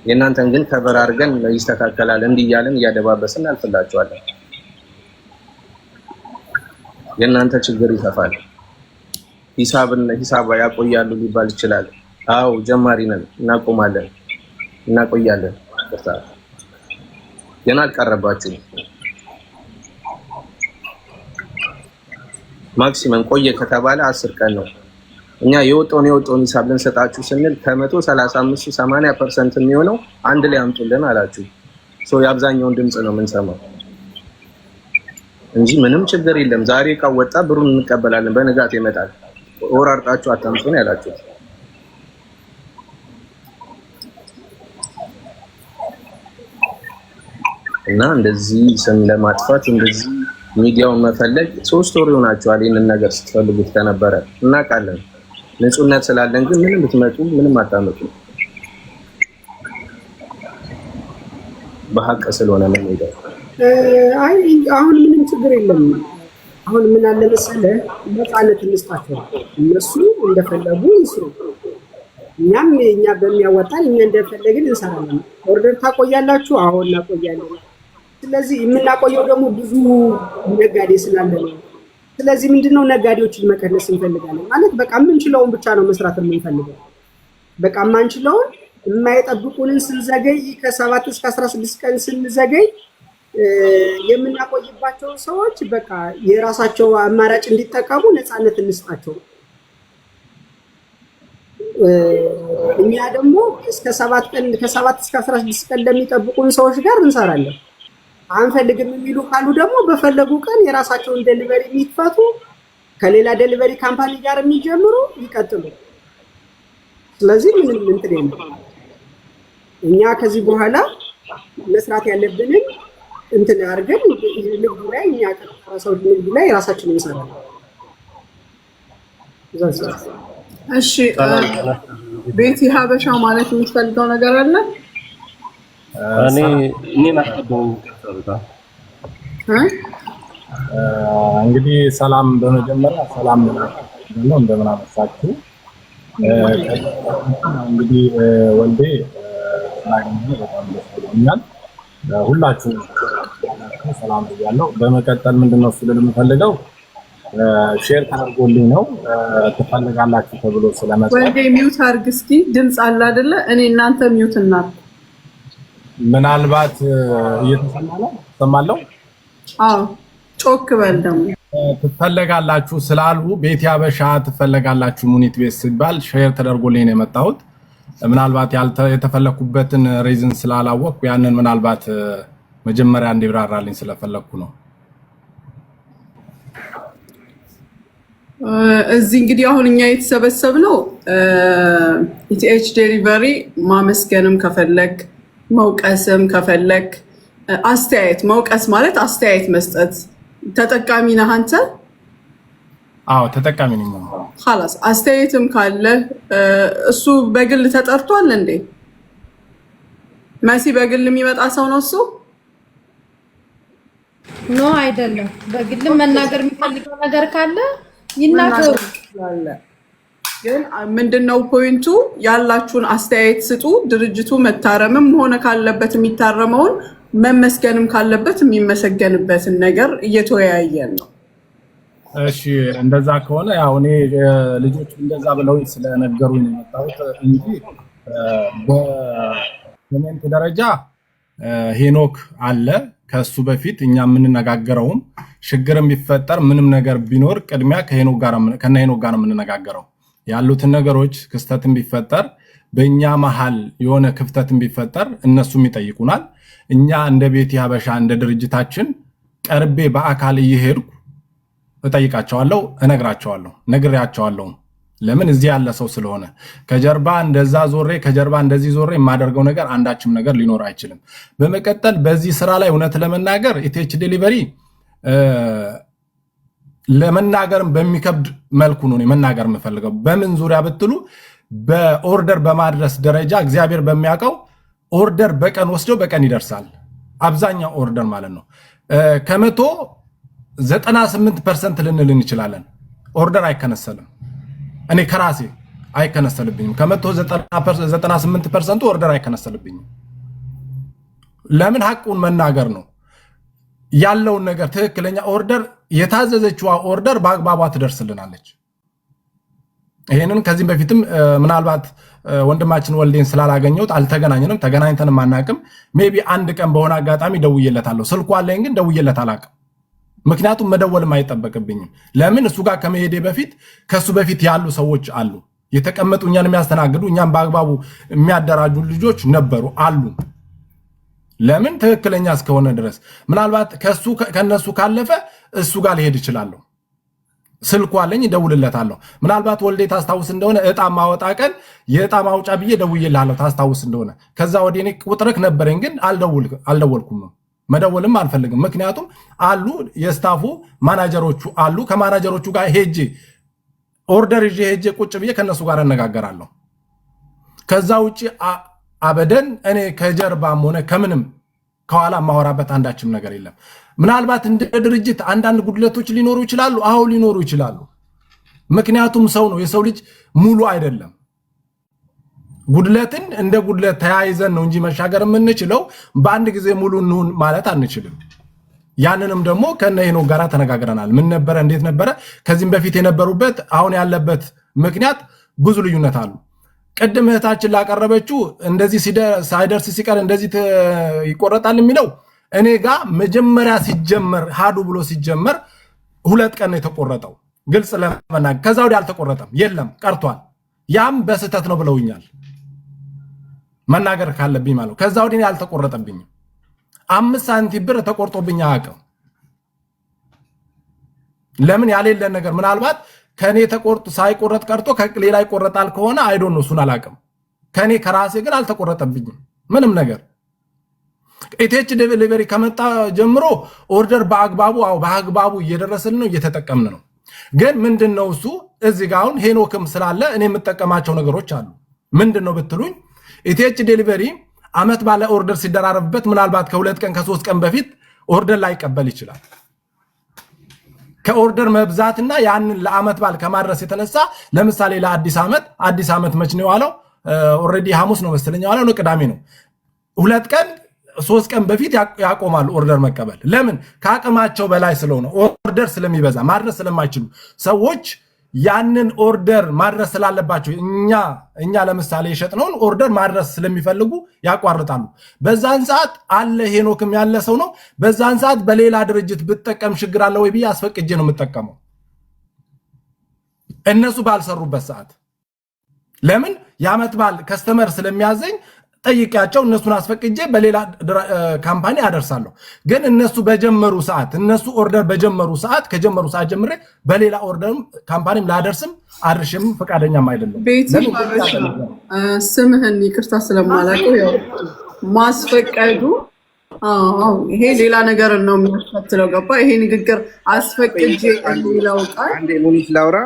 የእናንተን ግን ከበር አድርገን ይስተካከላል እንዲህ እያለን እያደባበስን አልፍላችኋለን። የእናንተ ችግር ይሰፋል። ሂሳብ ያቆያሉ ሊባል ይችላል። አዎ ጀማሪ ነን፣ እናቆያለን። ግን አልቀረባችሁም። ማክሲመም ቆየ ከተባለ 10 ቀን ነው። እኛ የወጣውን ሂሳብ ልንሰጣችሁ ስንል ከ135 80% የሚሆነው አንድ ላይ አምጡልን አላችሁ። የአብዛኛውን ድምፅ ነው የምንሰማው እንጂ ምንም ችግር የለም። ዛሬ ካወጣ ብሩን እንቀበላለን፣ በንጋት ይመጣል። ወራርጣችሁ አታምጡ ነው ያላችሁ። እና እንደዚህ ስም ለማጥፋት እንደዚህ ሚዲያውን መፈለግ 3 ወር ይሆናችኋል። ይሄንን ነገር ስትፈልጉት ከነበረ እናውቃለን። ንጹህነት ስላለን ግን ምንም ብትመጡ ምንም አታመጡ። በሐቅ ስለሆነ ነው የሚሄደው። አይ አሁን ምንም ችግር የለም። አሁን ምን አለ መሰለህ ነፃነት እንስጣቸው፣ እነሱ እንደፈለጉ ይስሩ። እኛ በሚያወጣን እኛ እንደፈለግን እንሰራለን። ኦርደር ታቆያላችሁ? አሁን እናቆያለን። ስለዚህ የምናቆየው ደግሞ ብዙ ነጋዴ ስላለ ነው። ስለዚህ ምንድነው ነጋዴዎችን መቀነስ እንፈልጋለን ማለት በቃ የምንችለውን ብቻ ነው መስራት የምንፈልገው። በቃ የማንችለውን የማይጠብቁንን ስንዘገይ ከ7 እስከ 16 ቀን ስንዘገይ የምናቆይባቸው ሰዎች በቃ የራሳቸው አማራጭ እንዲጠቀሙ ነፃነት እንስጣቸው። እኛ ደግሞ እስከ 7 ቀን ከ7 እስከ 16 ቀን ለሚጠብቁን ሰዎች ጋር እንሰራለን። አንፈልግም የሚሉ ካሉ ደግሞ በፈለጉ ቀን የራሳቸውን ዴሊቨሪ የሚፈቱ ከሌላ ዴሊቨሪ ካምፓኒ ጋር የሚጀምሩ ይቀጥሉ። ስለዚህ ምንም እንትን የለም። እኛ ከዚህ በኋላ መስራት ያለብንን እንትን አድርገን ንግዱ ላይ እኛ ከራሳው ንግዱ ላይ ራሳችንን እንሰራለን። እሺ ቤቲ ሀበሻ ማለት የምትፈልገው ነገር አለ? እኔን አስቀድሞኝ ከሰሩታ እንግዲህ ሰላም፣ በመጀመሪያ ሰላም ነው። እንደምን አመሳችሁ። እንግዲህ ወልዴ ስላገኘሁ በጣም ደስ ብሎኛል። ሁላችሁም ሰላም ብያለሁ። በመቀጠል ምንድነው ስልል የምፈልገው ሼር ተደርጎልኝ ነው ትፈልጋላችሁ ተብሎ ስለመጣ ወልዴ ሚውት አድርግ እስኪ። ድምፅ አለ አይደለ? እኔ እናንተ ሚውት እናድርግ። ምናልባት እየተሰማ ነው? ሰማለሁ? አዎ ጮክ በል ደግሞ። ትፈልጋላችሁ ስላሉ ቤቲ ሀበሻ ትፈልጋላችሁ ሙኒት ቤት ሲባል ሼር ተደርጎልኝ ነው የመጣሁት። ምናልባት የተፈለኩበትን ሪዝን ስላላወቅኩ ያንን ምናልባት መጀመሪያ እንዲብራራልኝ ስለፈለኩ ነው። እዚህ እንግዲህ አሁን እኛ የተሰበሰብነው ኢቲኤች ዴሊቨሪ ማመስገንም ከፈለክ መውቀስም ከፈለክ አስተያየት፣ መውቀስ ማለት አስተያየት መስጠት። ተጠቃሚ ነህ አንተ? አዎ ተጠቃሚ ነኝ። خلاص አስተያየትም ካለ እሱ በግል ተጠርቷል እንዴ? መሲ በግል የሚመጣ ሰው ነው እሱ? ኖ አይደለም። በግል መናገር የሚፈልገው ነገር ካለ ይናገሩ። ግን ምንድነው ፖይንቱ? ያላችሁን አስተያየት ስጡ። ድርጅቱ መታረምም ሆነ ካለበት የሚታረመውን መመስገንም ካለበት የሚመሰገንበትን ነገር እየተወያየን ነው። እሺ እንደዛ ከሆነ ያው እኔ ልጆች እንደዛ ብለው ስለነገሩኝ ነው የመጣሁት እንጂ በኮሜንት ደረጃ ሄኖክ አለ። ከሱ በፊት እኛ የምንነጋገረውም ችግርም ቢፈጠር ምንም ነገር ቢኖር ቅድሚያ ከሄኖክ ጋር ነው የምንነጋገረው። ያሉትን ነገሮች ክስተትም ቢፈጠር በእኛ መሃል የሆነ ክፍተትም ቢፈጠር እነሱም ይጠይቁናል። እኛ እንደ ቤቲ ሀበሻ እንደ ድርጅታችን ቀርቤ በአካል እየሄድኩ እጠይቃቸዋለሁ፣ እነግራቸዋለሁ፣ ነግሬያቸዋለሁ። ለምን እዚህ ያለ ሰው ስለሆነ ከጀርባ እንደዛ ዞሬ ከጀርባ እንደዚህ ዞሬ የማደርገው ነገር አንዳችም ነገር ሊኖር አይችልም። በመቀጠል በዚህ ስራ ላይ እውነት ለመናገር ኢቲኤች ዴሊቨሪ ለመናገርም በሚከብድ መልኩ ነው መናገር የምፈልገው። በምን ዙሪያ ብትሉ በኦርደር በማድረስ ደረጃ እግዚአብሔር በሚያውቀው ኦርደር በቀን ወስደው በቀን ይደርሳል። አብዛኛው ኦርደር ማለት ነው ከመቶ 98% ልንል እንችላለን ኦርደር አይከነሰልም። እኔ ከራሴ አይከነሰልብኝም። ከመቶ 98% ኦርደር አይከነሰልብኝም። ለምን? ሐቁን መናገር ነው ያለውን ነገር። ትክክለኛ ኦርደር የታዘዘችዋ ኦርደር በአግባቧ ትደርስልናለች። ይሄንን ከዚህ በፊትም ምናልባት ወንድማችን ወልዴን ስላላገኘሁት አልተገናኘንም፣ ተገናኝተንም አናውቅም። ሜቢ አንድ ቀን በሆነ አጋጣሚ ደውዬለታለሁ። ስልኩ አለኝ ግን ደውዬለት አላውቅም። ምክንያቱም መደወልም አይጠበቅብኝም። ለምን? እሱ ጋር ከመሄዴ በፊት ከሱ በፊት ያሉ ሰዎች አሉ፣ የተቀመጡ እኛን የሚያስተናግዱ እኛን በአግባቡ የሚያደራጁ ልጆች ነበሩ አሉ። ለምን? ትክክለኛ እስከሆነ ድረስ ምናልባት ከነሱ ካለፈ እሱ ጋር ሊሄድ ይችላለሁ። ስልኩ አለኝ፣ እደውልለታለሁ። ምናልባት ወልዴ ታስታውስ እንደሆነ እጣ ማወጣ ቀን የእጣ ማውጫ ብዬ ደውዬልሃለሁ ታስታውስ እንደሆነ። ከዛ ወዲህ እኔ ቁጥርክ ነበረኝ ግን አልደወልኩም ነው መደወልም አልፈልግም። ምክንያቱም አሉ የስታፉ ማናጀሮቹ አሉ። ከማናጀሮቹ ጋር ሄጄ ኦርደር ይዤ ሄጄ ቁጭ ብዬ ከነሱ ጋር እነጋገራለሁ። ከዛ ውጪ አበደን እኔ ከጀርባም ሆነ ከምንም ከኋላ ማወራበት አንዳችም ነገር የለም። ምናልባት እንደ ድርጅት አንዳንድ ጉድለቶች ሊኖሩ ይችላሉ። አዎ ሊኖሩ ይችላሉ። ምክንያቱም ሰው ነው፣ የሰው ልጅ ሙሉ አይደለም። ጉድለትን እንደ ጉድለት ተያይዘን ነው እንጂ መሻገር የምንችለው በአንድ ጊዜ ሙሉ እንሁን ማለት አንችልም። ያንንም ደግሞ ከነ ሄኖክ ጋር ተነጋግረናል። ምን ነበረ፣ እንዴት ነበረ፣ ከዚህም በፊት የነበሩበት አሁን ያለበት ምክንያት ብዙ ልዩነት አሉ። ቅድም እህታችን ላቀረበችው እንደዚህ ሳይደርስ ሲቀር እንደዚህ ይቆረጣል የሚለው እኔ ጋር መጀመሪያ ሲጀመር ሃዱ ብሎ ሲጀመር 2 ቀን ነው የተቆረጠው። ግልጽ ለመናገር ከዛ ወዲያ አልተቆረጠም፣ የለም ቀርቷል። ያም በስህተት ነው ብለውኛል። መናገር ካለብኝ ማለት ነው። ከዛ ወዲያ አልተቆረጠብኝም። 5 ሳንቲም ብር ተቆርጦብኝ አያውቅም። ለምን ያሌለ ነገር ምናልባት ከኔ ተቆርጦ ሳይቆረጥ ቀርቶ ከሌላ ይቆረጣል ከሆነ አይዶን ነው፣ እሱን አላውቅም። ከኔ ከራሴ ግን አልተቆረጠብኝም ምንም ነገር። ኢቴች ዴሊቨሪ ከመጣ ጀምሮ ኦርደር በአግባቡ እየደረሰልን ነው፣ እየተጠቀምን ነው። ግን ምንድነው እሱ እዚህ ጋር አሁን ሄኖክም ስላለ እኔ የምጠቀማቸው ነገሮች አሉ። ምንድነው ብትሉኝ ኢቴች ዴሊቨሪ አመት ባለ ኦርደር ሲደራረብበት ምናልባት ከ2 ቀን ከ3 ቀን በፊት ኦርደር ላይ ይቀበል ይችላል። ከኦርደር መብዛትና ያንን ለአመት ባል ከማድረስ የተነሳ ለምሳሌ ለአዲስ ዓመት መች ነው ያለው? ኦሬዲ ሐሙስ ነው መሰለኝ ያለው ነው፣ ቅዳሜ ነው። 2 ቀን 3 ቀን በፊት ያቆማሉ ኦርደር መቀበል። ለምን? ከአቅማቸው በላይ ስለሆነ ኦርደር ስለሚበዛ ማድረስ ስለማይችሉ ሰዎች ያንን ኦርደር ማድረስ ስላለባቸው እኛ ለምሳሌ የሸጥነውን ኦርደር ማድረስ ስለሚፈልጉ ያቋርጣሉ። በዛን ሰዓት አለ ሄኖክም ያለ ሰው ነው። በዛን ሰዓት በሌላ ድርጅት ብጠቀም ችግር አለ ወይ ብዬ አስፈቅጄ ነው የምጠቀመው፣ እነሱ ባልሰሩበት ሰዓት። ለምን? የዓመት በዓል ከስተመር ስለሚያዘኝ ጠይቄያቸው እነሱን አስፈቅጄ በሌላ ካምፓኒ አደርሳለሁ። ግን እነሱ በጀመሩ ሰዓት ከጀመሩ ሰዓት ጀምሬ በሌላ ኦርደርም ካምፓኒም ላደርስም አድርሽም ፈቃደኛም አይደለም። ቤቲ ስምህን ይቅርታ ስለማላውቀው ያው ማስፈቀዱ ይሄ ሌላ ነገር ነው የሚያስከትለው። ገባ? ይሄ ንግግር አስፈቅጄ የሚለው ቃል አንዴ ሙኒት ላውራ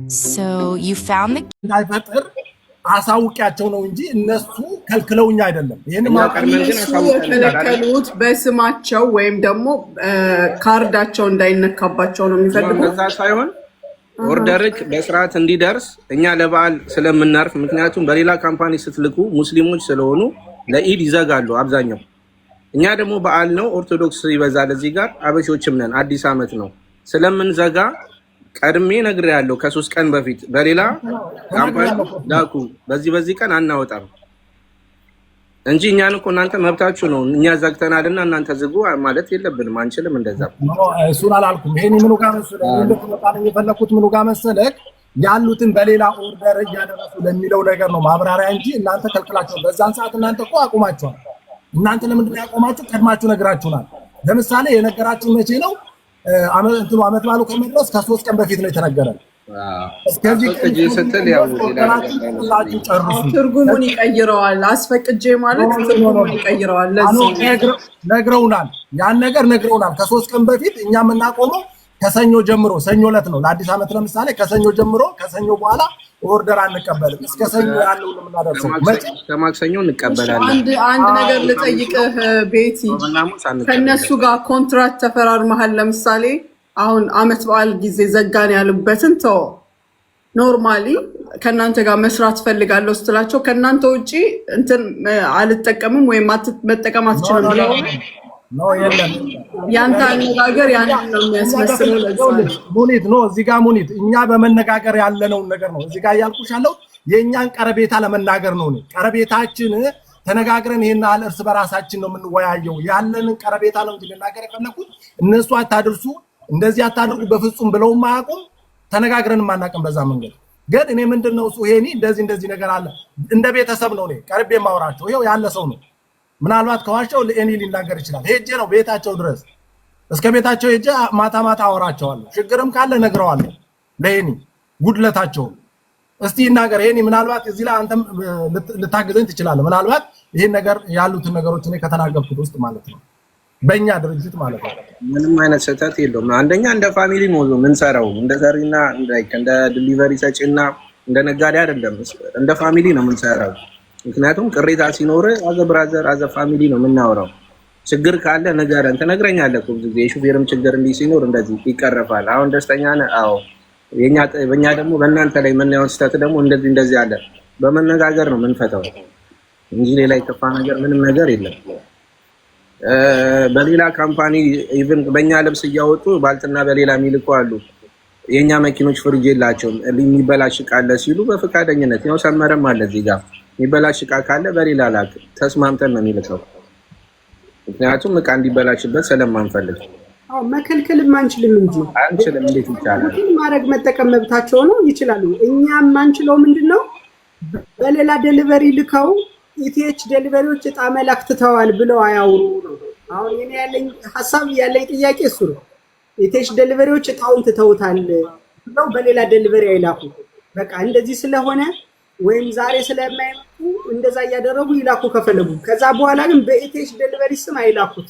So you found the እንዳይፈጥር አሳውቂያቸው ነው እንጂ እነሱ ከልክለውኝ አይደለም። ይሄን የከለከሉት በስማቸው ወይም ደግሞ ካርዳቸው እንዳይነካባቸው ነው የሚፈልጉት። ከዛ ሳይሆን ኦርደርክ በስርዓት እንዲደርስ እኛ ለበዓል ስለምናርፍ፣ ምክንያቱም በሌላ ካምፓኒ ስትልኩ ሙስሊሞች ስለሆኑ ለኢድ ይዘጋሉ አብዛኛው። እኛ ደግሞ በዓል ነው፣ ኦርቶዶክስ ይበዛል እዚህ ጋር፣ አበሾችም ነን፣ አዲስ ዓመት ነው ስለምንዘጋ ቀድሜ ነግሬያለሁ ከ3 ቀን በፊት በሌላ ካምፓኒ ላኩ፣ በዚህ ቀን አናወጣም እንጂ እኛን እኮ እናንተ መብታችሁ ነው። እኛ ዘግተናልና እናንተ ዝጉ ማለት የለብንም፣ አንችልም። እንደዛ እሱን አላልኩም። ይሄን ምኑ ጋር መሰለህ እንደተመጣጣኝ የፈለኩት ምኑ ጋር መሰለህ ያሉትን በሌላ ኦርደር እያደረሱ ለሚለው ነገር ነው ማብራሪያ እንጂ እናንተ ከልክላችሁ። በዛን ሰዓት እናንተ እኮ አቁማችኋል። እናንተ ለምንድን ነው ያቆማችሁ? ቀድማችሁ ነግራችሁናል። ለምሳሌ የነገራችሁ መቼ ነው? አመት ባሉ ከመድረስ ከ3 ቀን በፊት ነው የተነገረን። እስከዚህ ስትል ያው ትርጉሙን ይቀይረዋል። አስፈቅጄ ማለት ትርጉሙን ይቀይረዋል። ለዚህ ነግረውናል፣ ያን ነገር ነግረውናል። ከ3 ቀን በፊት እኛ የምናቆመው ከሰኞ ጀምሮ፣ ሰኞ ዕለት ነው ለአዲስ ዓመት ለምሳሌ ከሰኞ ጀምሮ፣ ከሰኞ በኋላ ኦርደር አንቀበልም። እስከ ሰኞ ያለው ነው የምናደርሰው። ከማክሰኞ እንቀበላለን። አንድ ነገር ልጠይቅህ ቤቲ፣ ከነሱ ጋር ኮንትራክት ተፈራርመሃል? ለምሳሌ አሁን አመት በዓል ጊዜ ዘጋን ያሉበትን ተው፣ ኖርማሊ ከእናንተ ጋር መስራት ፈልጋለሁ ስትላቸው ከእናንተ ውጭ እንትን አልጠቀምም ወይም መጠቀም አትችልም ብለው ነው? የለም፣ ያንተ አነጋገር ያንን ነው የሚያስመስለው። ሙኒት ነው እዚህ ጋር ሙኒት፣ እኛ በመነጋገር ያለነውን ነገር ነው እዚህ ጋር እያልኩሽ ያለው። የእኛን ቀረቤታ ለመናገር ነው። ቀረቤታችን ተነጋግረን ይሄን ያህል እርስ በራሳችን ነው የምንወያየው። ያለንን ቀረቤታ ነው እንጂ ልናገር የፈለኩት እነሱ አታድርሱ፣ እንደዚህ አታድርጉ በፍጹም ብለው ማያውቁም። ተነጋግረን ማናቀም በዛ መንገድ ግን እኔ ምንድነው እሱ ይሄኒ እንደዚህ ነገር አለ እንደ ቤተሰብ ነው እኔ ቀርቤ ማውራቸው። ይሄው ያለ ሰው ነው። ምናልባት ከዋሻው ለእኔ ሊናገር ይችላል። ሄጄ ነው ቤታቸው ድረስ እስከ ቤታቸው ሄጄ ማታ አወራቸዋለሁ። ችግርም ካለ ነግረዋለሁ ለእኔ ጉድለታቸው። እስቲ ይናገር ይሄኒ፣ ምናልባት እዚህ ላይ አንተም ልታግዘኝ ትችላለህ። ምናልባት ይሄን ነገር ያሉትን ነገሮች እኔ ከተናገርኩት ውስጥ ማለት ነው በእኛ ድርጅት ማለት ነው። ምንም አይነት ስህተት የለውም። አንደኛ እንደ ፋሚሊ ነው የምንሰራው፣ እንደ ሰሪና እንደ ዲሊቨሪ ሰጪና እንደ ነጋዴ አይደለም። እንደ ፋሚሊ ነው የምንሰራው። ምክንያቱም ቅሬታ ሲኖር አዘ ብራዘር አዘ ፋሚሊ ነው የምናወራው። ችግር ካለ ንገረን፣ ትነግረኛለህ እኮ ብዙ ጊዜ የሹፌርም ችግር እንዲህ ሲኖር እንደዚህ ይቀረፋል። አሁን ደስተኛ ነህ? አዎ። በእኛ ደግሞ በእናንተ ላይ የምናየውን ስህተት ደግሞ እንደዚህ አለ በመነጋገር ነው የምንፈታው እንጂ ሌላ የከፋ ነገር ምንም ነገር የለም። በሌላ ካምፓኒ ኢቭን በእኛ ልብስ እያወጡ ባልትና በሌላ የሚልኩ አሉ። የእኛ መኪኖች ፍሪጅ የላቸውም። የሚበላሽ እቃ አለ ሲሉ በፈቃደኝነት ያው ሰመረም አለ እዚህ ጋር የሚበላሽ እቃ ካለ በሌላ ላክ ተስማምተን ነው የሚልከው። ምክንያቱም እቃ እንዲበላሽበት ስለማንፈልግ። አዎ መከልከልም አንችልም እንጂ አንችልም። እንዴት ይቻላል? ማድረግ መጠቀም መብታቸው ነው፣ ይችላሉ። እኛም ማንችለው ምንድነው በሌላ ዴሊቨሪ ልከው ኢቲኤች ዴሊቨሪዎች እጣ መላክ ትተዋል ብለው አያውሩ ነው። አሁን እኔ ያለኝ ጥያቄ እሱ ነው። ኢቲኤች ዴሊቨሪዎች እጣውን ትተውታል ብለው በሌላ ዴሊቨሪ አይላኩ። በቃ እንደዚህ ስለሆነ ወይም ዛሬ ስለማይመጡ እንደዛ እያደረጉ ይላኩ ከፈለጉ። ከዛ በኋላ ግን በኢቲኤች ዴሊቨሪ ስም አይላኩት፣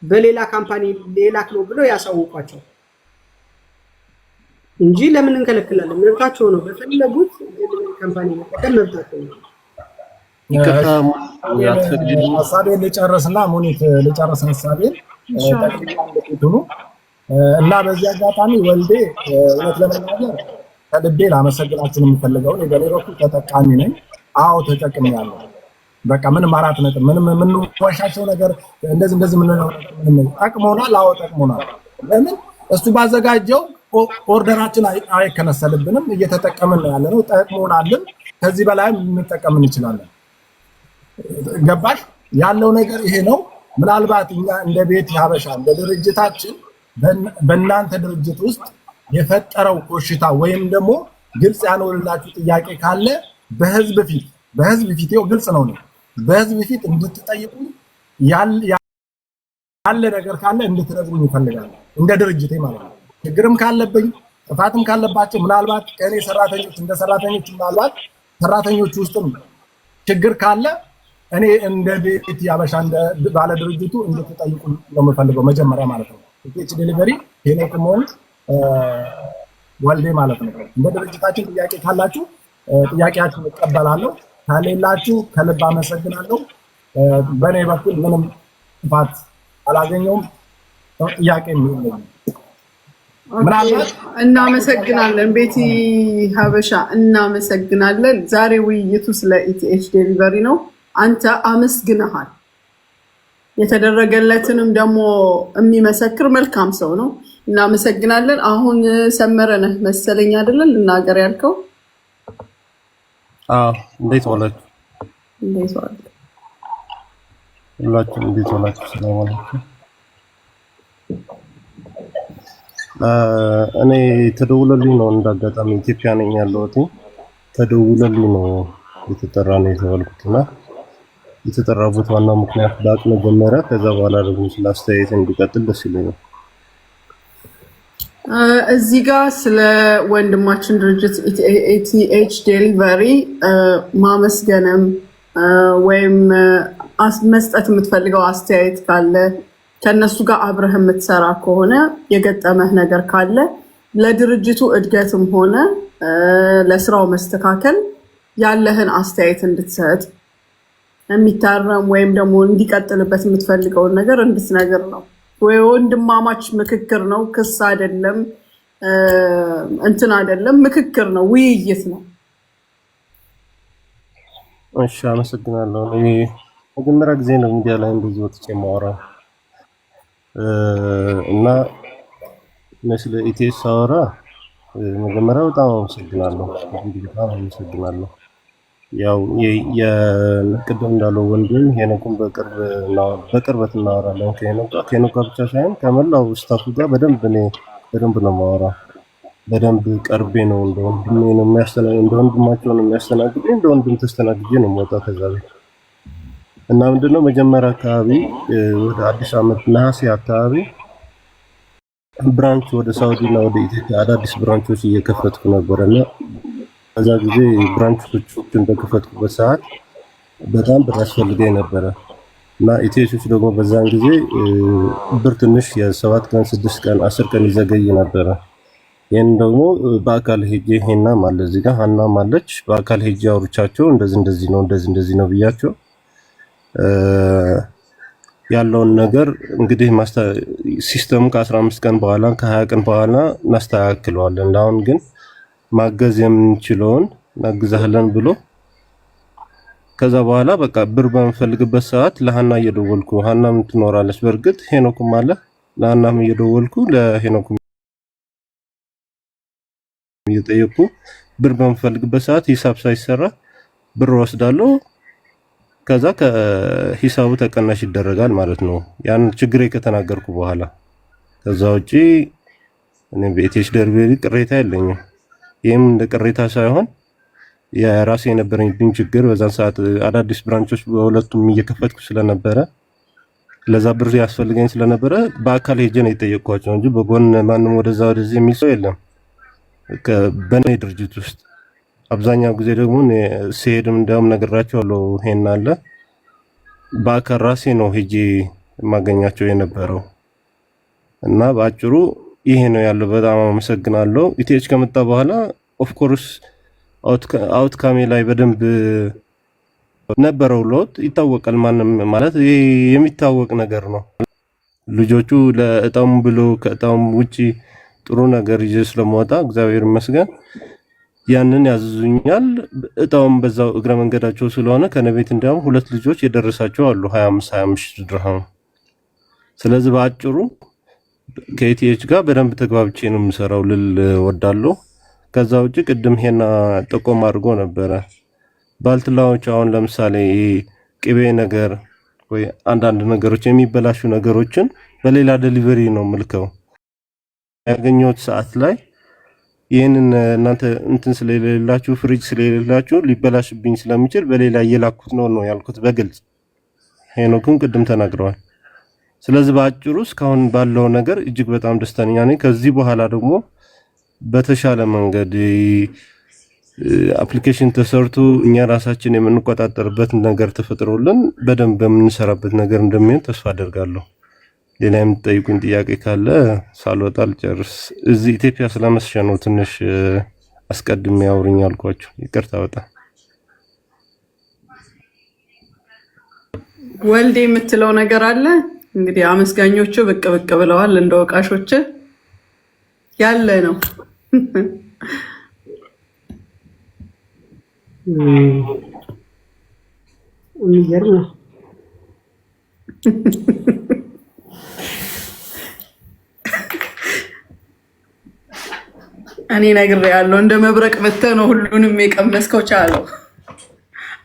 በሌላ ካምፓኒ ሌላክ ነው ብለው ያሳውቋቸው እንጂ ለምን እንከለክላለን? መብታቸው ነው። በፈለጉት ዴሊቨሪ ካምፓኒ መጠቀም መብታቸው ነው። ሀሳቤን ልጨርስና ሙኒት ልጨርስ ሀሳቤን እና በዚህ አጋጣሚ ወልዴ እውነት ለመናገር ከልቤ ላመሰግናችሁ የምፈልገው በኔ በኩል ተጠቃሚ ነኝ። አዎ ተጠቅሜያለሁ። በቃ ምንም 4 ነጥብ ምንም የምንዋሻቸው ነገር እንደዚህ ምንለው ምንም ጠቅሞናል። አዎ ጠቅሞናል። ለምን እሱ ባዘጋጀው ኦርደራችን አይከነሰልብንም። እየተጠቀምን ነው ያለነው። ጠቅሞናልም። ከዚህ በላይም እንጠቀም እንችላለን። ገባሽ? ያለው ነገር ይሄ ነው። ምናልባት እኛ እንደ ቤት ሀበሻ እንደ ድርጅታችን በእናንተ ድርጅት ውስጥ የፈጠረው ኮሽታ ወይም ደግሞ ግልጽ ያልሆነላችሁ ጥያቄ ካለ በህዝብ ፊት ይኸው ግልጽ ነው። በህዝብ ፊት እንድትጠይቁ ያለ ነገር ካለ እንድትነግሩኝ ይፈልጋል። እንደ ድርጅቴ ማለት ነው። ችግርም ካለብኝ ጥፋትም ካለባቸው ምናልባት ከኔ ሰራተኞች እንደ ሰራተኞች ምናልባት ሰራተኞች ውስጥም ችግር ካለ እኔ እንደ ቤት ያበሻ እንደ ባለ ድርጅቱ እንድትጠይቁ ነው የምፈልገው መጀመሪያ ማለት ነው። ኢቲኤች ዴሊቨሪ ቴሌኮም ወልዴ ማለት ነው። እንደ ድርጅታችን ጥያቄ ካላችሁ ጥያቄያችሁን እቀበላለሁ። ከሌላችሁ ከልብ አመሰግናለሁ። በእኔ በኩል ምንም ጥፋት አላገኘውም። ጥያቄ የለኝም። ምናልባት እናመሰግናለን። ቤቲ ሀበሻ እናመሰግናለን። ዛሬ ውይይቱ ስለ ኢቲኤች ዴሊቨሪ ነው። አንተ አመስግነሃል። የተደረገለትንም ደግሞ የሚመሰክር መልካም ሰው ነው። እናመሰግናለን። አሁን ሰመረ ነህ መሰለኝ አይደለም ልናገር ያልከው? እንዴት ዋላችሁ? እንዴት ዋላችሁ? ሁላችሁም እንዴት ዋላችሁ? ሰላም አለይኩም። እኔ ተደውለልኝ ነው እንዳጋጣሚ ኢትዮጵያ ነኝ ያለሁት። ተደውለልኝ ነው የተጠራ ነው የተባልኩትና የተጠራሁት ዋናው ምክንያት ላቅ መጀመሪያ ከዛ በኋላ ደግሞ ስለ አስተያየት እንዲቀጥል ደስ ይለኛል። እዚህ ጋር ስለ ወንድማችን ድርጅት ኢቲኤች ዴሊቨሪ ማመስገንም ወይም መስጠት የምትፈልገው አስተያየት ካለ ከነሱ ጋር አብረህ የምትሰራ ከሆነ የገጠመህ ነገር ካለ ለድርጅቱ እድገትም ሆነ ለስራው መስተካከል ያለህን አስተያየት እንድትሰጥ የሚታረም ወይም ደግሞ እንዲቀጥልበት የምትፈልገውን ነገር እንድትነግር ነው። ወይ ወንድማማች ምክክር ነው፣ ክስ አይደለም፣ እንትን አይደለም፣ ምክክር ነው፣ ውይይት ነው። እሺ አመሰግናለሁ። እኔ መጀመሪያ ጊዜ ነው ሚዲያ ላይ እንደዚህ ወጥቼ የማወራው እና ስለ ኢቲኤች ሳወራ መጀመሪያ በጣም አመሰግናለሁ። በጣም አመሰግናለሁ። ያው የቅድም እንዳለው ወንድም ሄኖክን በቅርበት እናወራለን። ከሄኖክ ብቻ ሳይሆን ከመላው ስታፉ ጋር በደንብ ነው የማወራው። በደንብ ቀርቤ ነው እንደ ወንድማቸው ነው የሚያስተናግደኝ። እንደ ወንድም ተስተናግጄ ነው የምወጣው ከዛ ቤት እና ምንድነው መጀመሪያ አካባቢ ወደ አዲስ ዓመት ነሐሴ አካባቢ ብራንች ወደ ሳውዲ እና ወደ ኢትዮጵያ አዳዲስ ብራንቾች እየከፈትኩ ነበርና በዛ ጊዜ ብራንቾችን በከፈትኩበት ሰዓት በጣም ብር ያስፈልገኝ ነበረ እና ኢትዮሶች ደግሞ በዛን ጊዜ ብር ትንሽ የ7 ቀን 6 ቀን 10 ቀን ይዘገይ ነበረ። ይሄን ደግሞ በአካል ሄጄ ሄናም አለ እዚህ ጋር ሀናም አለች በአካል ሄጄ አውርቻቸው እንደዚህ ነው ብያቸው ያለውን ነገር እንግዲህ ሲስተሙ ከ15 ቀን በኋላ ከ20 ቀን በኋላ እናስተካክለዋለን። አሁን ግን ማገዝ የምንችለውን እናግዛለን ብሎ ከዛ በኋላ በቃ ብር በምፈልግበት ሰዓት ለሃና እየደወልኩ ሃናም ትኖራለች በርግጥ ሄኖክም አለ ለሃናም እየደወልኩ ለሄኖክም እየጠየቁ ብር በምፈልግበት ሰዓት ሂሳብ ሳይሰራ ብር ወስዳለሁ። ከዛ ከሂሳቡ ተቀናሽ ይደረጋል ማለት ነው። ያን ችግሬ ከተናገርኩ በኋላ ከዛ ውጪ እኔ በኢቴሽ ደርቤ ቅሬታ የለኝም። ይሄም እንደ ቅሬታ ሳይሆን የራሴ የነበረኝ ችግር በዛን ሰዓት አዳዲስ ብራንቾች በሁለቱም እየከፈትኩ ስለነበረ ለዛ ብር ያስፈልገኝ ስለነበረ በአካል ሄጄ ነው የጠየቅኳቸው እንጂ በጎን ማንም ወደዛ ወደዚህ የሚል ሰው የለም በኔ ድርጅት ውስጥ። አብዛኛው ጊዜ ደግሞ ሲሄድም እንደውም ነግራቸዋለሁ ይሄን አለ በአካል ራሴ ነው ሄጄ የማገኛቸው የነበረው እና በአጭሩ ይሄ ነው ያለው። በጣም አመሰግናለሁ። ኢቲኤች ከመጣ በኋላ ኦፍ ኮርስ አውትካሜ ላይ በደንብ ነበረው ለውጥ ይታወቃል። ማንም ማለት ይሄ የሚታወቅ ነገር ነው። ልጆቹ ለእጣም ብሎ ከእጣም ውጪ ጥሩ ነገር ይዤ ስለመወጣ እግዚአብሔር ይመስገን ያንን ያዝዙኛል። እጣውም በዛው እግረ መንገዳቸው ስለሆነ ከነቤት እንዲያውም 2 ልጆች የደረሳቸው አሉ 25 ድርሃም። ስለዚህ በአጭሩ ከኢቲኤች ጋር በደንብ ተግባብቼ ነው የምሰራው ልል ወዳለሁ። ከዛ ውጪ ቅድም ሄና ጠቆም አድርጎ ነበረ ባልትላዎች አሁን ለምሳሌ ቅቤ ነገር ወይ አንዳንድ ነገሮች የሚበላሹ ነገሮችን በሌላ ዴሊቨሪ ነው ምልከው ያገኘሁት ሰዓት ላይ ይሄንን እናንተ እንትን ስለሌላችሁ ፍሪጅ ስለሌላችሁ ሊበላሽብኝ ስለሚችል በሌላ እየላኩት ነው ያልኩት በግልጽ ሄኖክም ቅድም ተናግረዋል። ስለዚህ በአጭሩ እስካሁን ባለው ነገር እጅግ በጣም ደስተኛ ነኝ። ከዚህ በኋላ ደግሞ በተሻለ መንገድ አፕሊኬሽን ተሰርቶ እኛ ራሳችን የምንቆጣጠርበት ነገር ተፈጥሮልን በደንብ በምንሰራበት ነገር እንደሚሆን ተስፋ አደርጋለሁ። ሌላ የምትጠይቁኝ ጥያቄ ካለ ሳልወጣ ልጨርስ። እዚህ ኢትዮጵያ ስለመስሸ ነው ትንሽ አስቀድሜ አውርኝ አልኳችሁ። ይቅርታ በጣም ወልዴ የምትለው ነገር አለ። እንግዲህ አመስጋኞቹ ብቅ ብቅ ብለዋል እንደ ወቃሾች ያለ ነው። የሚገርም ነው። እኔ ነግሬያለሁ እንደ መብረቅ መተህ ነው ሁሉንም የቀመስከው። ቻለው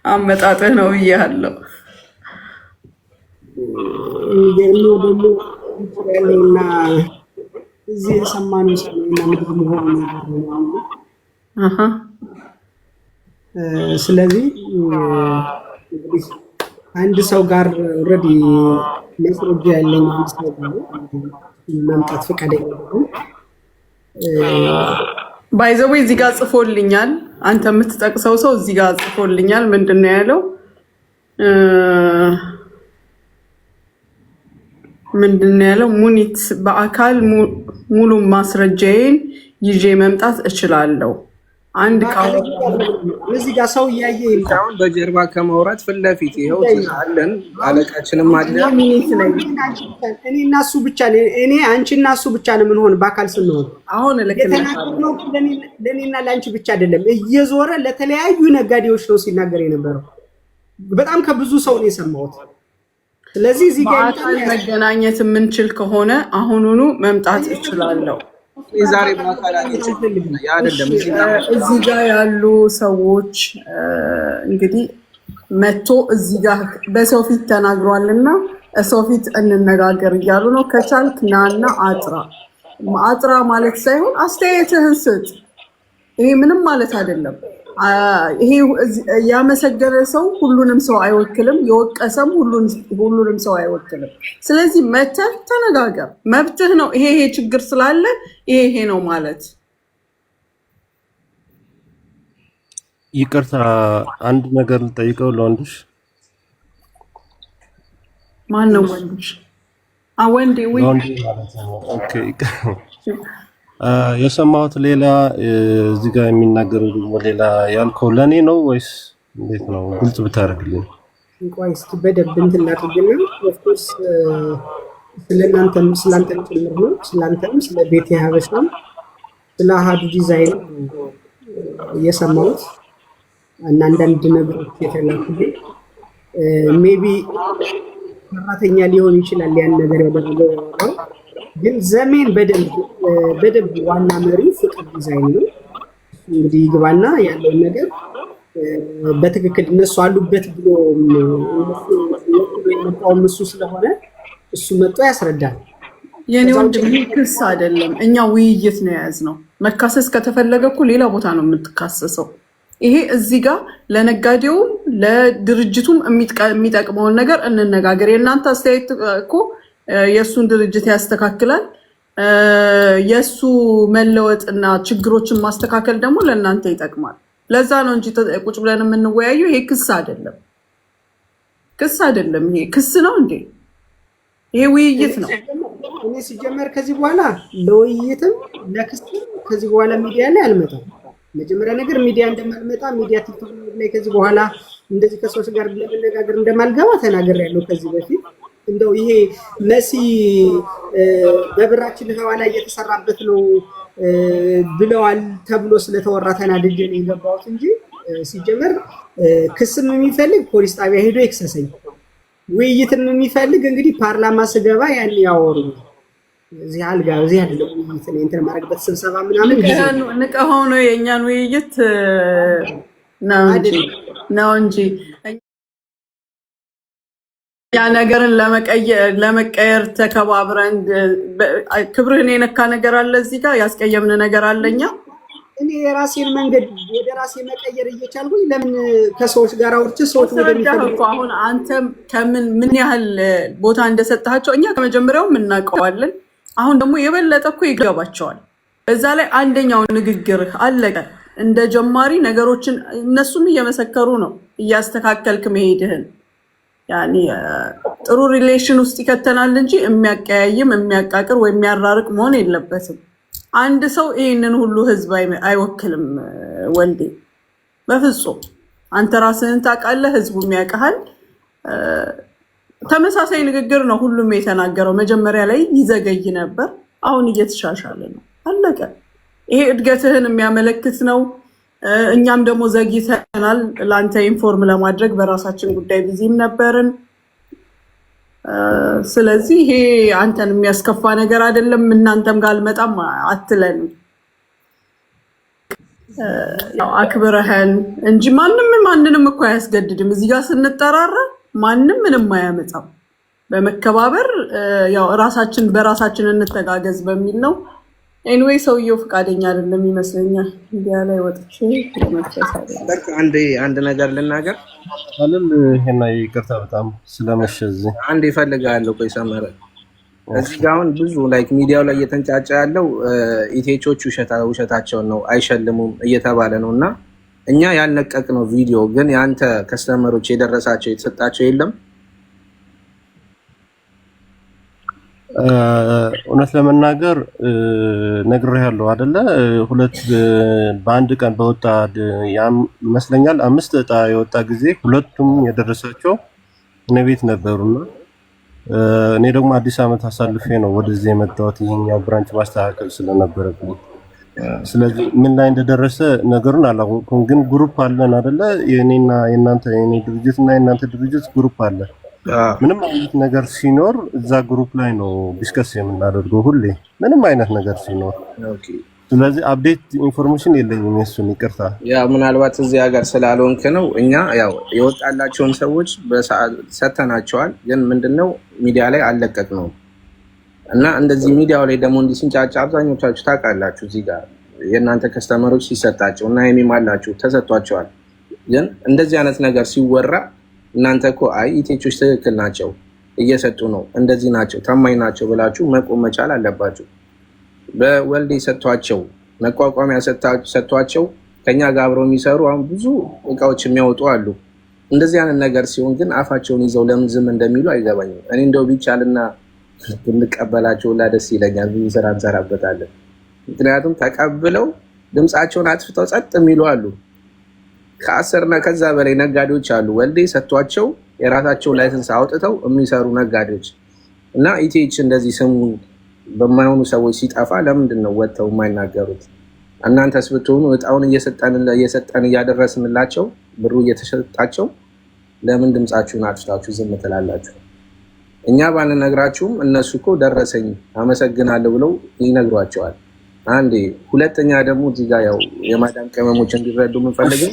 አመጣጥህ ነው ብያለሁ። የሚገርመው ደግሞ ያለውና እዚህ የሰማነው ሰውና ምድር መሆኑ ነገር ነው። ስለዚህ እንግዲህ አንድ ሰው ጋር ኦልሬዲ ማስረጃ ያለኝ አንድ ሰው ጋር መምጣት ፈቃደኛ ነው። ባይዘው እዚህ ጋር ጽፎልኛል። አንተ የምትጠቅሰው ሰው እዚህ ጋር ጽፎልኛል። ምንድነው ያለው? ሙኒት በአካል ሙሉ ማስረጃዬን ይዤ መምጣት እችላለሁ። አንድ ቃል እዚህ ጋር ሰው እያየ አሁን በጀርባ ከማውራት ፊት ለፊት ይኸው አለን። አለቃችንም አለ። እኔ እና እሱ ብቻ እኔ አንቺ እና እሱ ብቻ ነው የምንሆን በአካል ስንሆን። አሁን የተናገርነው ለእኔና ለአንቺ ብቻ አይደለም፣ እየዞረ ለተለያዩ ነጋዴዎች ነው ሲናገር የነበረው። በጣም ከብዙ ሰው ነው የሰማሁት። ስለዚህ እዚህ ጋር መገናኘት የምንችል ከሆነ አሁኑኑ መምጣት እችላለሁ። ዛሬ ማካላችሁ አይደለም። እዚህ ጋር ያሉ ሰዎች እንግዲህ መጥቶ እዚህ ጋር በሰው ፊት ተናግሯልና ሰው ፊት እንነጋገር እያሉ ነው። ከቻልክ ናና አጥራ ማለት ሳይሆን አስተያየትህን ስጥ። ይሄ ምንም ማለት አይደለም። ይሄ ያመሰገነ ሰው ሁሉንም ሰው አይወክልም፣ የወቀሰም ሁሉንም ሰው አይወክልም። ስለዚህ መተህ ተነጋገር፣ መብትህ ነው። ይሄ ችግር ስላለ ይሄ ነው ማለት። ይቅርታ አንድ ነገር ልጠይቀው ለወንድሽ ማን ነው ወንድሽ? ወንዴ ወይ ወንዴ ማለት ነው። ኦኬ የሰማሁት ሌላ እዚህ ጋር የሚናገረው ደግሞ ሌላ ያልከው ለኔ ነው ወይስ እንዴት ነው? ግልጽ ብታደርግልኝ። ቆይ እስኪ በደንብ እንትን ላድርግና ኦፍኮርስ ስለናንተም ስላንተም ጭምር ነው ስላንተም ስለ ቤት ያበሻም ስለ አሃዱ ዲዛይን የሰማሁት እና አንዳንድ ነገሮች የተላኩልኝ ሜቢ ሰራተኛ ሊሆን ይችላል ያን ነገር ያደረገው ግን ዘሜን በደንብ ዋና መሪ ፍቅር ዲዛይን ነው። እንግዲህ ይግባና ያለውን ነገር በትክክል እነሱ አሉበት ብሎ የመጣውም እሱ ስለሆነ እሱ መጥቶ ያስረዳል። የኔ ወንድም ክስ አይደለም፣ እኛ ውይይት ነው የያዝነው። መካሰስ ከተፈለገ እኮ ሌላ ቦታ ነው የምትካሰሰው። ይሄ እዚህ ጋር ለነጋዴውም ለድርጅቱም የሚጠቅመውን ነገር እንነጋገር። የእናንተ አስተያየት እኮ የእሱን ድርጅት ያስተካክላል። የእሱ መለወጥና ችግሮችን ማስተካከል ደግሞ ለእናንተ ይጠቅማል። ለዛ ነው እንጂ ቁጭ ብለን የምንወያየው። ይሄ ክስ አይደለም፣ ክስ አይደለም። ይሄ ክስ ነው እንዴ? ይሄ ውይይት ነው። እኔ ሲጀመር ከዚህ በኋላ ለውይይትም ለክስም ከዚህ በኋላ ሚዲያ ላይ አልመጣም። መጀመሪያ ነገር ሚዲያ እንደማልመጣ ሚዲያ ቲክቶክ ላይ ከዚህ በኋላ እንደዚህ ከሰዎች ጋር ለመነጋገር እንደማልገባ ተናግሬያለሁ ከዚህ በፊት። እንደው ይሄ መሲ በብራችን ሐዋላ እየተሰራበት ነው ብለዋል ተብሎ ስለተወራ ተናድጄ ነው የገባሁት እንጂ ሲጀመር ክስም የሚፈልግ ፖሊስ ጣቢያ ሄዶ ይክሰሰኝ፣ ውይይትም የሚፈልግ እንግዲህ ፓርላማ ስገባ ያን ያወሩ። እዚህ ያለው ውይይት ነው እንትን ማድረግበት ስብሰባ ምናምን ንቀኸው ነው የእኛን ውይይት ነው እንጂ ያ ነገርን ለመቀየር ተከባብረን ክብርህን የነካ ነገር አለ እዚህ ጋር ያስቀየምን ነገር አለኛ። እኔ የራሴን መንገድ ወደ ራሴ መቀየር እየቻልኩኝ ለምን ከሰዎች ጋር አውርቼ ሰዎች ወደሚፈልጉ አሁን አንተ ምን ያህል ቦታ እንደሰጣቸው እኛ ከመጀመሪያው እናውቀዋለን። አሁን ደግሞ የበለጠ እኮ ይገባቸዋል። በዛ ላይ አንደኛው ንግግርህ አለቀ። እንደ ጀማሪ ነገሮችን እነሱም እየመሰከሩ ነው እያስተካከልክ መሄድህን። ያኒ ጥሩ ሪሌሽን ውስጥ ይከተናል እንጂ የሚያቀያይም የሚያቃቅር ወይ የሚያራርቅ መሆን የለበትም። አንድ ሰው ይህንን ሁሉ ህዝብ አይወክልም ወልዴ፣ በፍጹም። አንተ ራስህን ታውቃለህ፣ ህዝቡም ያውቃል። ተመሳሳይ ንግግር ነው ሁሉም የተናገረው። መጀመሪያ ላይ ይዘገይ ነበር፣ አሁን እየተሻሻለ ነው። አለቀ። ይሄ እድገትህን የሚያመለክት ነው። እኛም ደግሞ ዘግይተናል ለአንተ ኢንፎርም ለማድረግ በራሳችን ጉዳይ ቢዚም ነበርን። ስለዚህ ይሄ አንተን የሚያስከፋ ነገር አይደለም። እናንተም ጋር አልመጣም አትለን፣ አክብረህን እንጂ ማንንም እኮ አያስገድድም። እዚህ ጋር ስንጠራራ ማንም ምንም አያመጣም። በመከባበር ያው ራሳችን በራሳችን እንተጋገዝ በሚል ነው። ኤኒዌይ ሰውየው ፈቃደኛ አይደለም ይመስለኛል። ሚዲያ ላይ ወጥቼ አንድ ነገር ልናገር አለም። ይሄና ይቅርታ በጣም ስለመሸዝ አንድ ይፈልጋለሁ። ቆይ ሰመረ እዚህ ጋር አሁን ብዙ ላይክ ሚዲያው ላይ እየተንጫጫ ያለው ኢቴቾቹ ውሸታቸውን ነው አይሸልሙም እየተባለ ነው። እና እኛ ያልነቀቅነው ቪዲዮ ግን የአንተ ከስተመሮች የደረሳቸው የተሰጣቸው የለም። እውነት ለመናገር ነግሬሃለሁ አይደለ? ሁለት በአንድ ቀን በወጣ ይመስለኛል 5 እጣ የወጣ ጊዜ ሁለቱም የደረሳቸው እኔ ቤት ነበሩና እኔ ደግሞ አዲስ ዓመት አሳልፌ ነው ወደዚህ የመጣሁት ይሄኛው ብራንች ማስተካከል ስለነበረብኝ። ስለዚህ ምን ላይ እንደደረሰ ነገሩን አላወቅኩም። ግን ግሩፕ አለን አይደለ? የኔና የናንተ የኔ ድርጅትና የናንተ ድርጅት ግሩፕ አለ። ምንም አይነት ነገር ሲኖር እዛ ግሩፕ ላይ ነው ዲስከስ የምናደርገው ሁሌ ምንም አይነት ነገር ሲኖር። ስለዚህ አፕዴት ኢንፎርሜሽን የለኝም። የሱን ይቅርታ። ያ ምናልባት እዚህ ሀገር ስላልሆንክ ነው። እኛ ያው የወጣላቸውን ሰዎች በሰዓት ሰተናቸዋል። ግን ምንድነው ሚዲያ ላይ አልለቀቅነውም። እና እንደዚህ ሚዲያው ላይ ደግሞ እንዲስንጫጫ አብዛኞቻችሁ ታውቃላችሁ። እዚህ ጋር የእናንተ ከስተመሮች ሲሰጣቸው እና የሚማላችሁ ተሰጥቷቸዋል። ግን እንደዚህ አይነት ነገር ሲወራ እናንተ እኮ አይ ኢቴቾች ትክክል ናቸው እየሰጡ ነው እንደዚህ ናቸው ታማኝ ናቸው ብላችሁ መቆም መቻል አለባችሁ። በወልዴ ሰጥቷቸው መቋቋሚያ ሰጥቷቸው ከኛ ጋር አብረው የሚሰሩ አሁን ብዙ እቃዎች የሚያወጡ አሉ። እንደዚህ አይነት ነገር ሲሆን ግን አፋቸውን ይዘው ለምን ዝም እንደሚሉ አይገባኝም። እኔ እንደው ቢቻልና ብንቀበላቸው ደስ ይለኛል። ብዙ ስራ እንሰራበታለን። ምክንያቱም ተቀብለው ድምፃቸውን አጥፍተው ጸጥ የሚሉ አሉ። ከ10 እና ከዛ በላይ ነጋዴዎች አሉ። ወልዴ ሰጥቷቸው የራሳቸው ላይሰንስ አውጥተው የሚሰሩ ነጋዴዎች እና ኢቲኤች እንደዚህ ስሙን በማይሆኑ ሰዎች ሲጠፋ ለምንድን ነው ወጥተው የማይናገሩት? እናንተስ ብትሆኑ እጣውን እየሰጠን እያደረስንላቸው ብሩ እየተሰጣቸው ለምን ድምፃችሁን አጥፍታችሁ ዝም ትላላችሁ? እኛ ባንነግራችሁም እነሱ እኮ ደረሰኝ አመሰግናለሁ ብለው ይነግሯቸዋል። አንዴ ሁለተኛ ደግሞ እዚህ ጋር ያው የማዳም ቅመሞች እንዲረዱ የምንፈልገው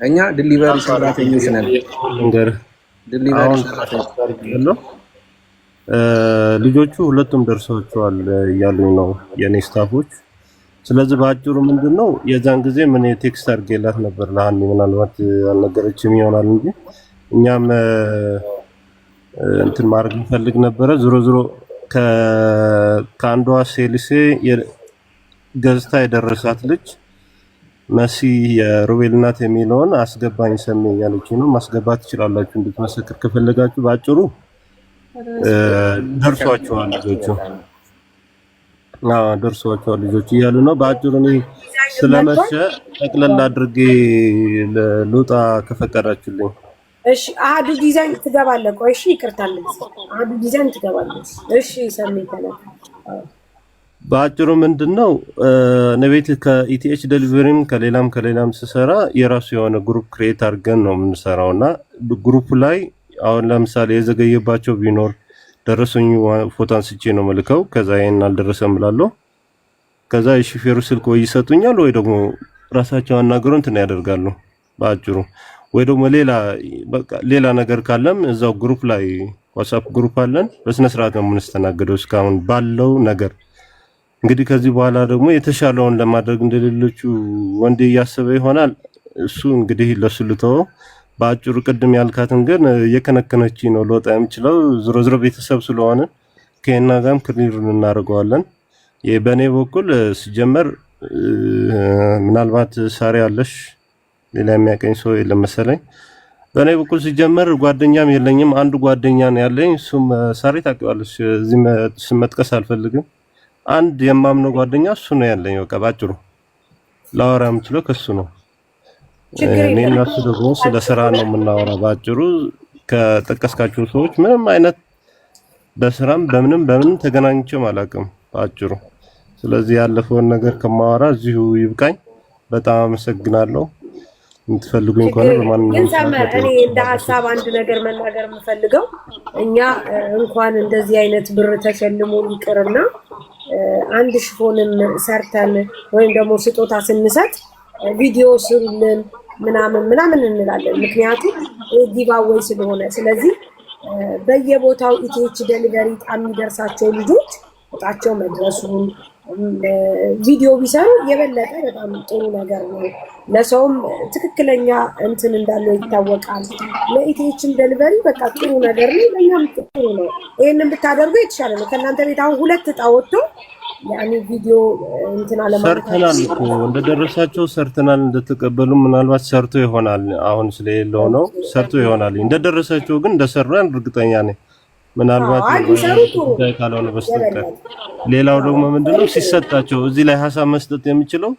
እኛ ዲሊቨሪ ሰራተኞች ነን። ዲሊቨሪ ሰራተኞች ልጆቹ ሁለቱም ደርሰዋቸዋል እያሉኝ ነው የኔ ስታፎች። ስለዚህ በአጭሩ ምንድነው የዛን ጊዜ ምን ቴክስት አድርጌላት ነበር ለሀኒ፣ ምናልባት አልነገረችም ይሆናል እንጂ እኛም እንትን ማድረግ እንፈልግ ነበረ። ዞሮ ዞሮ ከአንዷ ሴልሴ ገዝታ የደረሳት ልጅ መሲ የሮቤል እናት የሚለውን አስገባኝ ሰሜ እያለች ነው። ማስገባት ትችላላችሁ እንድትመሰክር ከፈለጋችሁ። በአጭሩ ደርሷቸዋል ልጆቹ። ደርሷቸዋል ልጆቹ እያሉ ነው። በአጭሩ እኔ ስለመሸ ጠቅለል አድርጌ ልውጣ ከፈቀዳችሁልኝ። እሺ አዱ ዲዛይን ትገባለህ? ቆይ እሺ ይቅርታ አዱ ዲዛይን ትገባለህ? እሺ ሰሜ ተነካ። በአጭሩ ምንድነው ነቤት ከኢቲኤች ዴሊቨሪም ከሌላም ስሰራ የራሱ የሆነ ግሩፕ ክሬት አድርገን ነው የምንሰራውና ግሩፕ ላይ አሁን ለምሳሌ የዘገየባቸው ቢኖር ደረሰኝ ፎቶ አንስቼ ነው መልከው። ከዛ ይሄን አልደረሰም ብላለሁ። ከዛ የሹፌሩ ስልክ ወይ ይሰጡኛል ወይ ደግሞ ራሳቸው አናግረው እንትን ያደርጋሉ በአጭሩ። ወይ ደግሞ ሌላ ነገር ካለም እዛው ግሩፕ ላይ ዋትስአፕ ግሩፕ አለን። በስነ ስርዓት ነው የምንስተናገደው እስካሁን ባለው ነገር። እንግዲህ ከዚህ በኋላ ደግሞ የተሻለውን ለማድረግ እንደሌሎቹ ወንዴ እያሰበ ይሆናል። እሱ እንግዲህ ለሱ ልተው። በአጭሩ ቅድም ያልካትን ግን የከነከነች ነው ለወጣ የምችለው። ዝሮ ዝሮ ቤተሰብ ስለሆነ ከእና ጋርም ክሊር እናደርገዋለን። በእኔ በኩል ሲጀመር ምናልባት ሳሪ አለሽ ሌላ የሚያቀኝ ሰው የለም መሰለኝ። በእኔ በኩል ሲጀመር ጓደኛም የለኝም። አንድ ጓደኛ ነው ያለኝ፣ እሱም ሳሪ ታውቂዋለሽ። እዚህ ስም መጥቀስ አልፈልግም። አንድ የማምነው ጓደኛ እሱ ነው ያለኝ። በቃ ባጭሩ ላወራ የምችለው ከሱ ነው። እኔ እና እሱ ደግሞ ስለ ስራ ነው የምናወራው። ባጭሩ ከጠቀስካቸው ሰዎች ምንም አይነት በስራም በምንም ተገናኝቼም አላውቅም ባጭሩ። ስለዚህ ያለፈውን ነገር ከማወራ እዚሁ ይብቃኝ። በጣም አመሰግናለሁ። የምትፈልጉኝ ከሆነ በማንኛውም ሰዓት እኔ እንደ ሀሳብ አንድ ነገር መናገር የምፈልገው እኛ እንኳን እንደዚህ አይነት ብር ተሸልሞ ይቅርና አንድ ሽፎንም ሰርተን ወይም ደግሞ ስጦታ ስንሰጥ ቪዲዮ ስሩልን ምናምን እንላለን። ምክንያቱም ጊቫዌይ ስለሆነ። ስለዚህ በየቦታው ኢቲኤች ዴሊቨሪ የሚደርሳቸው ልጆች ቁጣቸው መድረሱን ቪዲዮ ቢሰሩ የበለጠ በጣም ጥሩ ነገር ነው። ለሰውም ትክክለኛ እንትን እንዳለው ይታወቃል። ለኢቲኤችም ዴሊቨሪ በቃ ጥሩ ነገር ነው፣ ለኛም ጥሩ ነው። ይሄንን ብታደርጉ የተሻለ ነው። ከእናንተ ቤት አሁን 2 እጣ ወጥቶ ያኔ ቪዲዮ እንትን አለማለት ሰርተናል እኮ እንደደረሳቸው ሰርተናል። እንደተቀበሉ ምናልባት ሰርቶ ይሆናል። አሁን ስለሌለው ነው ሰርቶ ይሆናል። እንደደረሳቸው ግን እንደሰራን እርግጠኛ ነኝ። ምናልባት ካልሆነ በስተቀር ሌላው ደግሞ ምንድነው ሲሰጣቸው እዚህ ላይ ሀሳብ መስጠት የሚችለው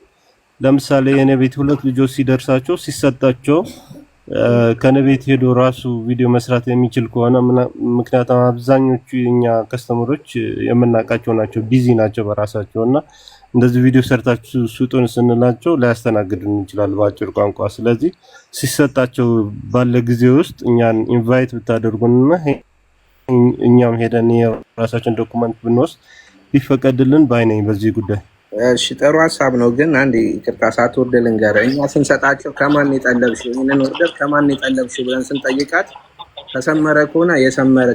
ለምሳሌ የኔ ቤት 2 ልጆች ሲደርሳቸው ሲሰጣቸው ከኔ ቤት ሄዶ ራሱ ቪዲዮ መስራት የሚችል ከሆነ ምክንያቱም አብዛኞቹ የኛ ከስተመሮች የምናውቃቸው ናቸው፣ ቢዚ ናቸው በራሳቸውና እንደዚህ ቪዲዮ ሰርታችሁ ስጡን ስንላቸው ላያስተናግዱን ይችላል በአጭር ቋንቋ። ስለዚህ ሲሰጣቸው ባለ ጊዜ ውስጥ እኛን ኢንቫይት ብታደርጉንና እኛም ሄደን የራሳችን ዶክመንት ብንወስድ ቢፈቀድልን ባይነኝ በዚህ ጉዳይ። እሺ ጥሩ ሀሳብ ነው። ግን አንዴ ይቅርታ ሳትወርድ ልንገርህ፣ እኛ ስንሰጣቸው ከማን የጠለብሽው ይህንን ኦርደር ከማን የጠለብሽው ብለን ስንጠይቃት ከሰመረ ከሆነ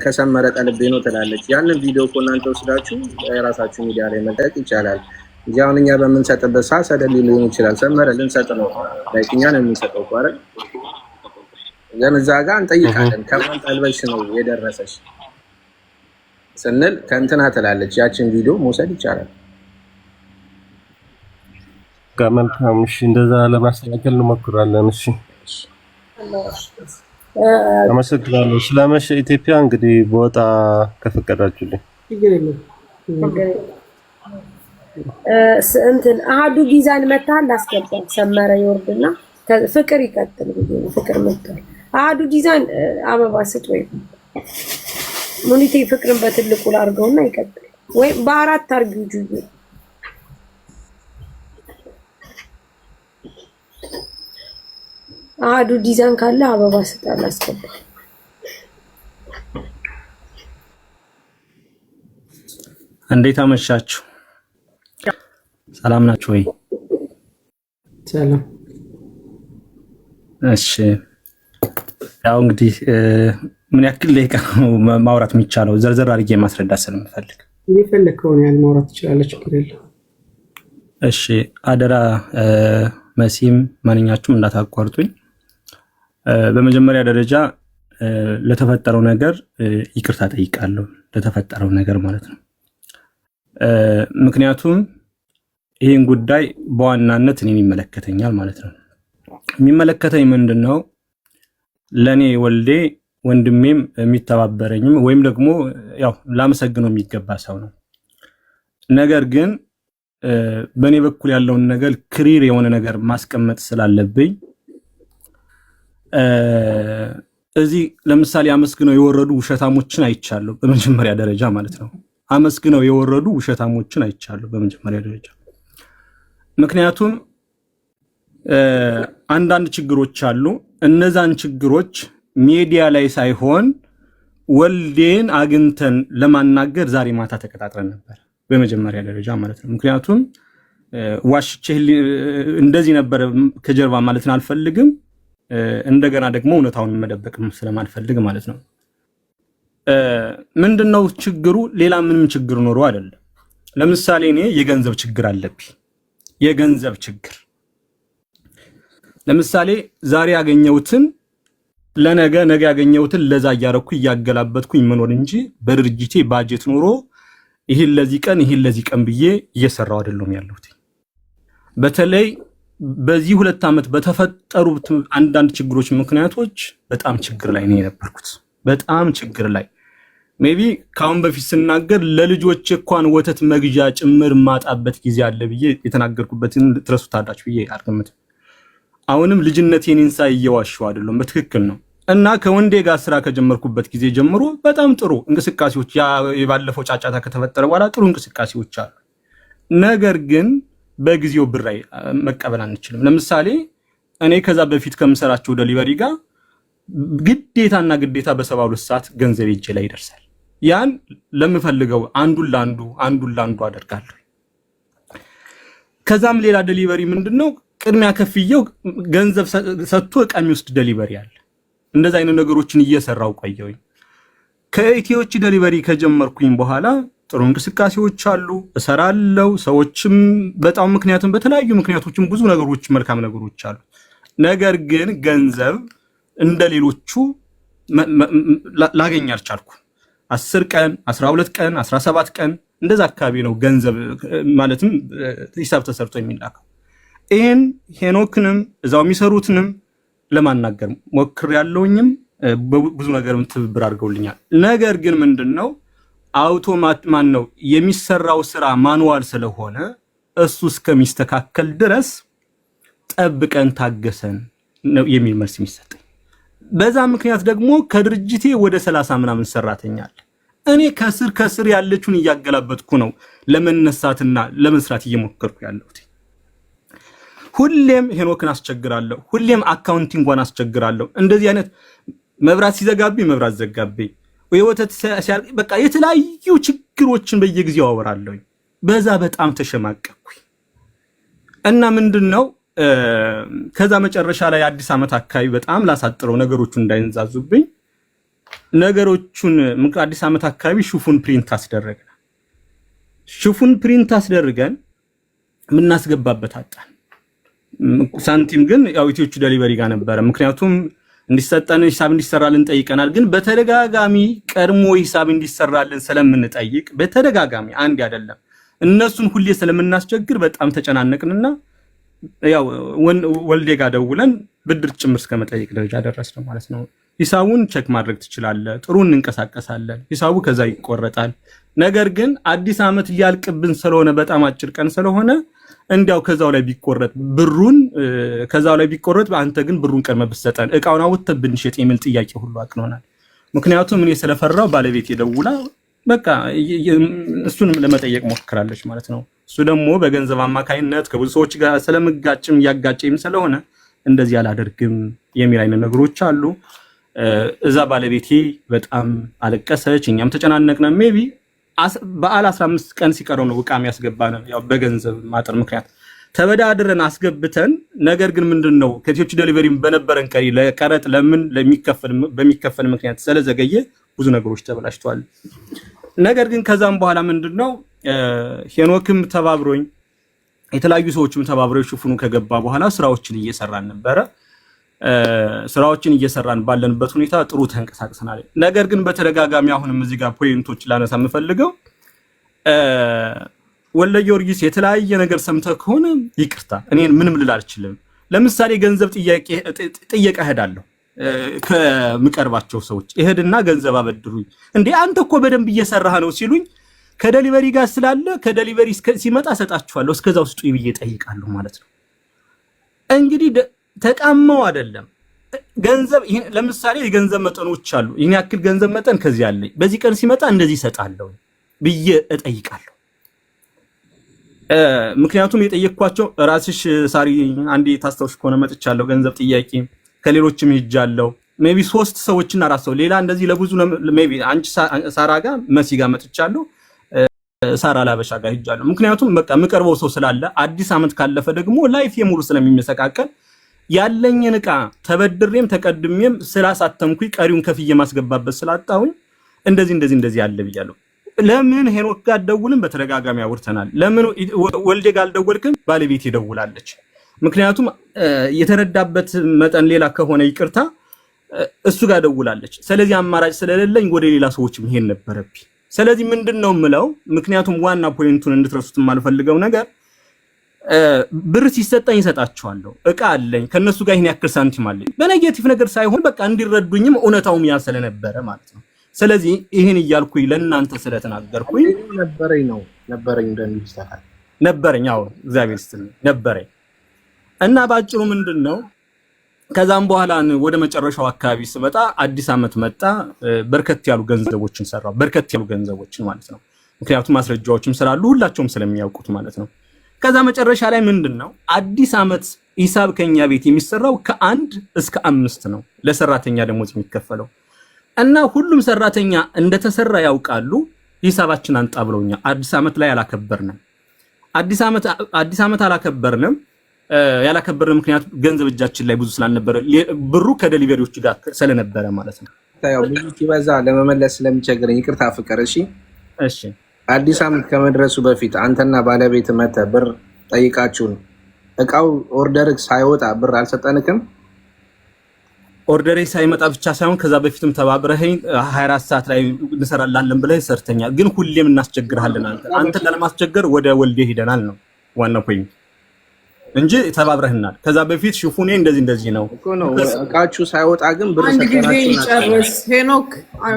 ከሰመረ ጠልቤ ነው ትላለች። ያንን ቪዲዮ እኮ እናንተ ወስዳችሁ የራሳችሁ ሚዲያ ላይ መልቀቅ ይቻላል እንጂ አሁን እኛ በምንሰጥበት ሰዓት ሰደል ሊሆን ይችላል። ሰመረ ልንሰጥ ነው ላይክ እኛ ነው የምንሰጠው እኮ አይደል? ግን እዛ ጋር እንጠይቃለን ከማን ጠልበሽ ነው የደረሰሽ ስንል ከእንትና ትላለች። ያችን ቪዲዮ መውሰድ ይቻላል። መልካም እሺ፣ እንደዛ ለማስተካከል እንሞክራለን። እሺ አመሰግናለሁ። ስለመሸ ኢትዮጵያ እንግዲህ በወጣ ከፈቀዳችሁልኝ ችግር የለም። እንትን አሃዱ ጊዛን መታል አስገባ ሰመረ ይወርድና ፍቅር ይቀጥል ብዬ ፍቅር መጣል አሃዱ ጊዛን አበባ ስጥ ወይ ሙኒቴ ፍቅርን በትልቁ ላርገውና ይቀጥል ወይ በአራት አርጊው ጁዩ አሃዱ ዲዛይን ካለ አበባ ስጣል አስገባ። እንዴት አመሻችሁ? ሰላም ናችሁ ወይ? ሰላም። እሺ ያው እንግዲህ ምን ያክል ደቂቃ ነው ማውራት የሚቻለው? ዘርዘር አድርጌ ማስረዳት ስለምፈልግ የፈለከውን ያህል ማውራት ትችላለህ፣ ችግር የለም። እሺ አደራ መሲም ማንኛችሁም እንዳታቋርጡኝ። በመጀመሪያ ደረጃ ለተፈጠረው ነገር ይቅርታ ጠይቃለሁ፣ ለተፈጠረው ነገር ማለት ነው። ምክንያቱም ይህን ጉዳይ በዋናነት እኔን ይመለከተኛል ማለት ነው። የሚመለከተኝ ምንድነው? ለኔ ወልዴ ወንድሜም የሚተባበረኝም ወይም ደግሞ ያው ላመሰግነው የሚገባ ሰው ነው። ነገር ግን በኔ በኩል ያለውን ነገር ክሪር የሆነ ነገር ማስቀመጥ ስላለብኝ እዚህ ለምሳሌ አመስግነው የወረዱ ውሸታሞችን አይቻለሁ፣ በመጀመሪያ ደረጃ ማለት ነው። አመስግነው የወረዱ ውሸታሞችን አይቻለሁ በመጀመሪያ ደረጃ። ምክንያቱም አንዳንድ ችግሮች አሉ። እነዛን ችግሮች ሚዲያ ላይ ሳይሆን ወልዴን አግኝተን ለማናገር ዛሬ ማታ ተቀጣጥረን ነበር፣ በመጀመሪያ ደረጃ ማለት ነው። ምክንያቱም ዋሽቼ እንደዚህ ነበር ከጀርባ ማለትን አልፈልግም፣ እንደገና ደግሞ እውነታውን መደበቅም ስለማልፈልግ ማለት ነው። ምንድነው ችግሩ? ሌላ ምንም ችግር ኖሮ አይደለም። ለምሳሌ እኔ የገንዘብ ችግር አለብኝ። የገንዘብ ችግር ለምሳሌ ዛሬ ያገኘሁትን ለነገ ነገ ያገኘሁትን ለዛ እያረኩ እያገላበጥኩኝ መኖር እንጂ በድርጅቴ ባጀት ኖሮ ይሄን ለዚህ ቀን ብዬ እየሰራው አይደለም ያለሁት። በተለይ በዚህ 2 ዓመት በተፈጠሩት አንዳንድ ችግሮች ምክንያቶች በጣም ችግር ላይ ነው የነበርኩት። በጣም ችግር ላይ ሜቢ ካሁን በፊት ስናገር ለልጆች እንኳን ወተት መግዣ ጭምር ማጣበት ጊዜ አለ ብዬ የተናገርኩበትን ትረሱታላችሁ ብዬ አልገምትም። አሁንም ልጅነቴን እንሳይ እየዋሸሁ አይደለም፣ በትክክል ነው። እና ከወንዴ ጋር ስራ ከጀመርኩበት ጊዜ ጀምሮ በጣም ጥሩ እንቅስቃሴዎች የባለፈው ጫጫታ ከተፈጠረ በኋላ ጥሩ እንቅስቃሴዎች አሉ። ነገር ግን በጊዜው ብራይ መቀበል አንችልም። ለምሳሌ እኔ ከዛ በፊት ከምሰራቸው ዴሊቨሪ ጋር ግዴታና ግዴታ በ72 ሰዓት ገንዘብ እጄ ላይ ይደርሳል። ያን ለምፈልገው አንዱን ላንዱ አደርጋለሁ። ከዛም ሌላ ዴሊቨሪ ምንድነው ቅድሚያ ከፍየው ገንዘብ ሰጥቶ እቃ የሚወስድ ዴሊቨሪ አለ። እንደዛ አይነት ነገሮችን እየሰራው ቆየሁኝ። ከኢትዮች ዴሊቨሪ ከጀመርኩኝ በኋላ ጥሩ እንቅስቃሴዎች አሉ፣ እሰራለሁ። ሰዎችም በጣም ምክንያቱም በተለያዩ ምክንያቶችም ብዙ ነገሮች መልካም ነገሮች አሉ። ነገር ግን ገንዘብ እንደሌሎቹ ላገኝ አልቻልኩ። 10 ቀን 12 ቀን 17 ቀን እንደዛ አካባቢ ነው ገንዘብ ማለትም ሂሳብ ተሰርቶ የሚላከው። ይሄን ሄኖክንም እዛው የሚሰሩትንም ለማናገር ሞክሬያለሁኝም ብዙ ነገርም ትብብር አድርገውልኛል። ነገር ግን ምንድነው አውቶማት ነው የሚሰራው ስራ ማኑዋል ስለሆነ እሱ እስከሚስተካከል ድረስ ጠብቀን ታገሰን ነው የሚል መልስ የሚሰጠኝ። በዛ ምክንያት ደግሞ ከድርጅቴ ወደ 30 ምናምን ሰራተኛ አለ። እኔ ከስር ያለችውን እያገላበጥኩ ነው ለመነሳትና ለመስራት እየሞከርኩ ያለሁት። ሁሌም ሄኖክን አስቸግራለሁ፣ ሁሌም አካውንቲንጓን አስቸግራለሁ። እንደዚህ አይነት መብራት ሲዘጋብኝ መብራት ዘጋብኝ፣ ወይ ወተት ሲያልቅ በቃ የተለያዩ ችግሮችን በየጊዜው አወራለሁ። በዛ በጣም ተሸማቀቅኩኝ እና ምንድነው ከዛ መጨረሻ ላይ አዲስ ዓመት አካባቢ በጣም ላሳጥረው ነገሮቹን እንዳይንዛዙብኝ ነገሮቹን አዲስ ዓመት አካባቢ ሹፉን ፕሪንት አስደረግን። ሹፉን ፕሪንት አስደርገን ምናስገባበት አጣን። ሳንቲም ግን ያው ኢትዮቹ ዴሊቨሪ ጋር ነበረ። ምክንያቱም እንዲሰጠን ሂሳብ እንዲሰራልን ጠይቀናል። ግን በተደጋጋሚ ቀድሞ ሂሳብ እንዲሰራልን ስለምንጠይቅ በተደጋጋሚ አንድ አይደለም እነሱን ሁሌ ስለምናስቸግር በጣም ተጨናነቅንና ያው ወልዴ ጋር ደውለን ብድር ጭምር እስከመጠየቅ ደረጃ ደረስን ማለት ነው። ሂሳቡን ቼክ ማድረግ ትችላለህ፣ ጥሩ እንንቀሳቀሳለን፣ ሂሳቡ ከዛ ይቆረጣል። ነገር ግን አዲስ ዓመት ሊያልቅብን ስለሆነ በጣም አጭር ቀን ስለሆነ እንዲያው ከዛው ላይ ቢቆረጥ አንተ ግን ብሩን ቀድመህ ብትሰጠን እቃውን አውጥተህ ብንሸጥ የሚል ጥያቄ ሁሉ አቅኖናል። ምክንያቱም እኔ ስለፈራው ባለቤት የደውላ በቃ እሱንም ለመጠየቅ ሞክራለች ማለት ነው። እሱ ደግሞ በገንዘብ አማካይነት ከብዙ ሰዎች ጋር ስለምጋጭም እያጋጨም ስለሆነ እንደዚህ አላደርግም የሚል አይነት ነገሮች አሉ። እዛ ባለቤቴ በጣም አለቀሰች፣ እኛም ተጨናነቅን። ሜቢ በዓል 15 ቀን ሲቀረው ነው ዕቃ የሚያስገባነው ያው በገንዘብ ማጠር ምክንያት ተበዳድረን አስገብተን፣ ነገር ግን ምንድነው ከኢትዮች ዴሊቨሪ በነበረን ቀሪ ለቀረጥ ለምን በሚከፈል ምክንያት ስለዘገየ ብዙ ነገሮች ተበላሽተዋል። ነገር ግን ከዛም በኋላ ምንድነው ሄኖክም ተባብሮኝ የተለያዩ ሰዎችም ተባብረው ሽፉኑ ከገባ በኋላ ስራዎችን እየሰራን ነበረ። ስራዎችን እየሰራን ባለንበት ሁኔታ ጥሩ ተንቀሳቅሰናል። ነገር ግን በተደጋጋሚ አሁንም እዚህ ጋር ፖይንቶች ላነሳ የምፈልገው ወልደ ጊዮርጊስ የተለያየ ነገር ሰምተህ ከሆነ ይቅርታ፣ እኔን ምንም ልል አልችልም። ለምሳሌ ገንዘብ ጥያቄ እሄዳለሁ ከምቀርባቸው ሰዎች እሄድና ገንዘብ አበድሩኝ፣ እንዴ አንተ እኮ በደንብ እየሰራህ ነው ሲሉኝ ከዴሊቨሪ ጋር ስላለ ከዴሊቨሪ ሲመጣ ሰጣችኋለሁ እስከዛው ስጡ ብዬ ጠይቃለሁ ማለት ነው። እንግዲህ ተቃማው አይደለም ገንዘብ። ለምሳሌ የገንዘብ መጠኖች አሉ። ይሄን ያክል ገንዘብ መጠን ከዚህ አለኝ፣ በዚህ ቀን ሲመጣ እንደዚህ እሰጣለሁ ብዬ እጠይቃለሁ። ምክንያቱም የጠየቅኳቸው ራስሽ ሳሪ አንዴ ታስታውሽ ከሆነ መጥቻለሁ ገንዘብ ጥያቄ፣ ከሌሎችም ሄጃለሁ። ሜቢ 3 ሰዎችና 4 ሰው ሌላ እንደዚህ ለብዙ ሜቢ አንቺ ሳራ ጋር መሲ ጋር መጥቻለሁ፣ ሳራ ላበሻ ጋር ሄጃለሁ። ምክንያቱም በቃ የምቀርበው ሰው ስላለ አዲስ ዓመት ካለፈ ደግሞ ላይፍ የሙሉ ስለሚመሰቃቀል ያለኝን ዕቃ ተበድሬም ተቀድሜም ስላሳተምኩኝ ቀሪውን ከፍዬ ማስገባበት ስላጣሁኝ እንደዚህ ያለ ብያለሁ። ለምን ሄኖክ ጋር ደውልን በተደጋጋሚ አውርተናል። ለምን ወልዴ ጋር አልደወልክም? ባለቤት ይደውላለች። ምክንያቱም የተረዳበት መጠን ሌላ ከሆነ ይቅርታ እሱ ጋር ደውላለች። ስለዚህ አማራጭ ስለሌለኝ ወደ ሌላ ሰዎች መሄድ ነበረብኝ። ስለዚህ ምንድነው የምለው፣ ምክንያቱም ዋና ፖይንቱን እንድትረሱት የማልፈልገው ነገር ብር ሲሰጠኝ እሰጣቸዋለሁ፣ እቃ አለኝ፣ ከነሱ ጋር ይሄን ያክል ሳንቲም አለኝ። በኔጌቲቭ ነገር ሳይሆን በቃ እንዲረዱኝም እውነታውም ያ ስለነበረ ማለት ነው። ስለዚህ ይሄን እያልኩኝ ለእናንተ ስለተናገርኩኝ ነበረኝ እንደሚስተካከል ነበረኝ። አዎ እግዚአብሔር ይስጥልኝ ነበረኝ። እና ባጭሩ ምንድነው ከዛም በኋላ ወደ መጨረሻው አካባቢ ስመጣ አዲስ ዓመት መጣ። በርከት ያሉ ገንዘቦችን ሰራው፣ በርከት ያሉ ገንዘቦችን ማለት ነው። ምክንያቱም ማስረጃዎችም ስላሉ ሁላቸውም ስለሚያውቁት ማለት ነው። ከዛ መጨረሻ ላይ ምንድነው አዲስ ዓመት ሂሳብ ከኛ ቤት የሚሰራው ከ1 እስከ 5 ነው ለሰራተኛ ደሞዝ የሚከፈለው። እና ሁሉም ሰራተኛ እንደተሰራ ያውቃሉ። ሂሳባችን አንጣ ብለውኛል። አዲስ ዓመት ላይ አላከበርንም። አዲስ ዓመት አላከበርንም። ያላከበርን ምክንያት ገንዘብ እጃችን ላይ ብዙ ስላልነበረ ብሩ ከዴሊቨሪዎች ጋር ስለነበረ ማለት ነው። ያው ብዙ ሲበዛ ለመመለስ ስለሚቸግረኝ ይቅርታ ፍቅር። እሺ አዲስ ዓመት ከመድረሱ በፊት አንተና ባለቤት መተህ ብር ጠይቃችሁን እቃው ኦርደር ሳይወጣ ብር አልሰጠንክም? ኦርደሬ ሳይመጣ ብቻ ሳይሆን ከዛ በፊትም ተባብረኸኝ 24 ሰዓት ላይ እንሰራላለን ብለህ ሰርተኛል። ግን ሁሌም እናስቸግርሃለን። አንተን ለማስቸገር ወደ ወልዴ ሄደናል ነው ዋናው ፖይንት እንጂ ተባብረህናል። ከዛ በፊት ሽፉኔ እንደዚህ ነው እኮ ነው። እቃችሁ ሳይወጣ ግን ብር አንድ ጊዜ ይጨርስ ሄኖክ፣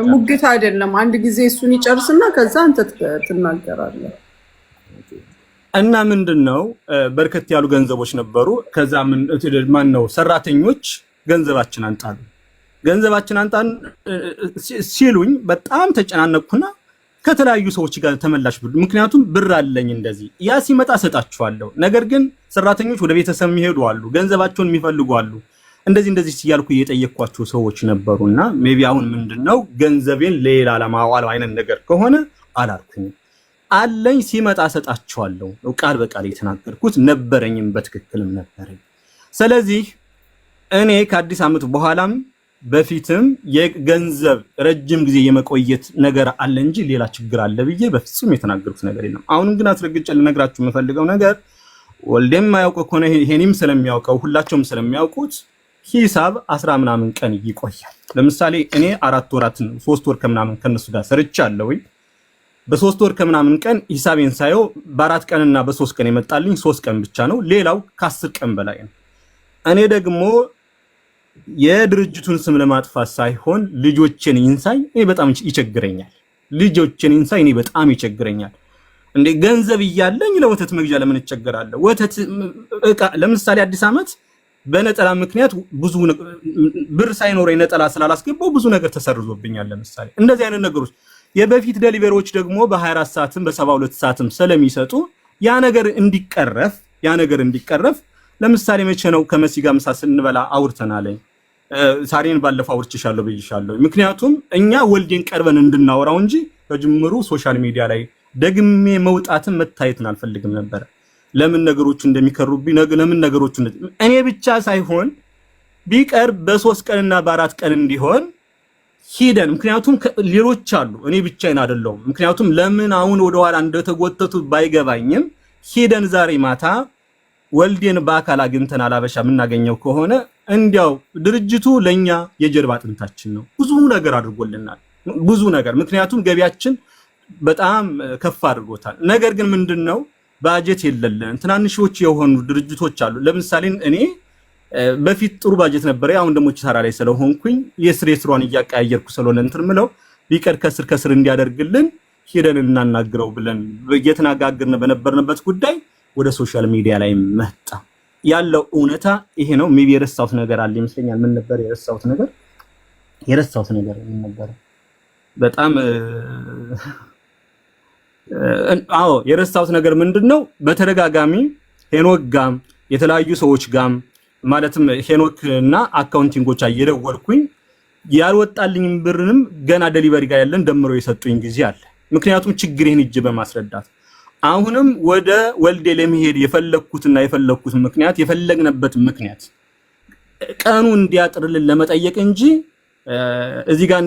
ሙግት አይደለም። አንድ ጊዜ እሱን ይጨርስና ከዛ አንተ ትናገራለህ። እና ምንድነው በርከት ያሉ ገንዘቦች ነበሩ። ከዛ ማን ነው ሰራተኞች ገንዘባችን አንጣን ሲሉኝ በጣም ተጨናነቅኩና ከተለያዩ ሰዎች ጋር ተመላሽ ብር፣ ምክንያቱም ብር አለኝ እንደዚህ ያ ሲመጣ ሰጣቸዋለሁ። ነገር ግን ሰራተኞች ወደ ቤተሰብ የሚሄዱ አሉ፣ ገንዘባቸውን የሚፈልጉ አሉ። እንደዚህ ሲያልኩ እየጠየቅኳቸው ሰዎች ነበሩና ሜቢ አሁን ምንድነው ገንዘቤን ለሌላ ለማዋል አይነት ነገር ከሆነ አላልኩኝ። አለኝ ሲመጣ ሰጣቸዋለሁ። ቃል በቃል የተናገርኩት ነበረኝም በትክክልም ነበረኝ። ስለዚህ እኔ ከአዲስ ዓመት በኋላም በፊትም የገንዘብ ረጅም ጊዜ የመቆየት ነገር አለ እንጂ ሌላ ችግር አለ ብዬ በፍጹም የተናገርኩት ነገር የለም። አሁንም ግን አስረግጬ ልነግራችሁ የምፈልገው ነገር ወልዴም የማያውቀው ከሆነ ሄኒም ስለሚያውቀው ሁላቸውም ስለሚያውቁት ሂሳብ 10 ምናምን ቀን ይቆያል። ለምሳሌ እኔ 4 ወራትን 3 ወር ከምናምን ከነሱ ጋር ሰርቻለሁ። በ3 ወር ከምናምን ቀን ሂሳቤን ሳየው በ4 ቀንና በ3 ቀን የመጣልኝ 3 ቀን ብቻ ነው። ሌላው ከ10 ቀን በላይ ነው። እኔ ደግሞ የድርጅቱን ስም ለማጥፋት ሳይሆን ልጆችን ይንሳይ እኔ በጣም ይቸግረኛል። ልጆችን ይንሳይ እኔ በጣም ይቸግረኛል። እንዴ ገንዘብ እያለኝ ለወተት መግዣ ለምን እቸገራለሁ? ወተት እቃ ለምሳሌ አዲስ ዓመት በነጠላ ምክንያት ብዙ ብር ሳይኖረኝ ነጠላ ስላላስገባው ብዙ ነገር ተሰርዞብኛል። ለምሳሌ እንደዚህ አይነት ነገሮች የበፊት ዴሊቨሪዎች ደግሞ በ24 ሰዓትም በ72 ሰዓትም ስለሚሰጡ ያ ነገር እንዲቀረፍ ለምሳሌ መቼ ነው ከመሲ ጋር ምሳ ስንበላ አውርተናል። ሳሬን ባለፈው አውርቼሻለሁ ብዬሻለሁ። ምክንያቱም እኛ ወልዴን ቀርበን እንድናወራው እንጂ በጅምሩ ሶሻል ሚዲያ ላይ ደግሜ መውጣትን መታየትን አልፈልግም ነበር። ለምን ነገሮቹ እንደሚከሩብኝ ለምን ነገሮቹ እኔ ብቻ ሳይሆን ቢቀር በ3 ቀንና በ4 ቀን እንዲሆን ሂደን ምክንያቱም ሌሎች አሉ እኔ ብቻዬን አይደለሁም። ምክንያቱም ለምን አሁን ወደኋላ እንደተጎተቱ ባይገባኝም ሂደን ዛሬ ማታ ወልዴን በአካል አግኝተን አላበሻ የምናገኘው ከሆነ እንዲያው ድርጅቱ ለኛ የጀርባ አጥንታችን ነው። ብዙ ነገር አድርጎልናል። ብዙ ነገር ምክንያቱም ገቢያችን በጣም ከፍ አድርጎታል። ነገር ግን ምንድነው ባጀት የለለን ትናንሾች የሆኑ ድርጅቶች አሉ። ለምሳሌ እኔ በፊት ጥሩ ባጀት ነበረ። አሁን ደግሞ ኪሳራ ላይ ስለሆንኩኝ የስሬስሯን እያቀያየርኩ ስለሆነ እንትን ምለው ቢቀር ከስር እንዲያደርግልን ሄደን እናናግረው ብለን እየተነጋገርን በነበርንበት ጉዳይ ወደ ሶሻል ሚዲያ ላይ መጣ። ያለው እውነታ ይሄ ነው። ሜቢ የረሳሁት ነገር አለ ይመስለኛል። ምን ነበር የረሳሁት ነገር ምን ነበር? በጣም የረሳሁት ነገር ምንድነው? በተደጋጋሚ ሄኖክ ጋም የተለያዩ ሰዎች ጋም ማለትም ሄኖክ እና አካውንቲንጎች እየደወልኩኝ ያልወጣልኝ ብርንም ገና ዴሊቨሪ ጋር ያለን ደምሮ የሰጡኝ ጊዜ አለ። ምክንያቱም ችግሬን እጅ በማስረዳት አሁንም ወደ ወልዴ ለመሄድ የፈለኩት ምክንያት የፈለግነበት ምክንያት ቀኑ እንዲያጥርልን ለመጠየቅ እንጂ እዚህ ጋር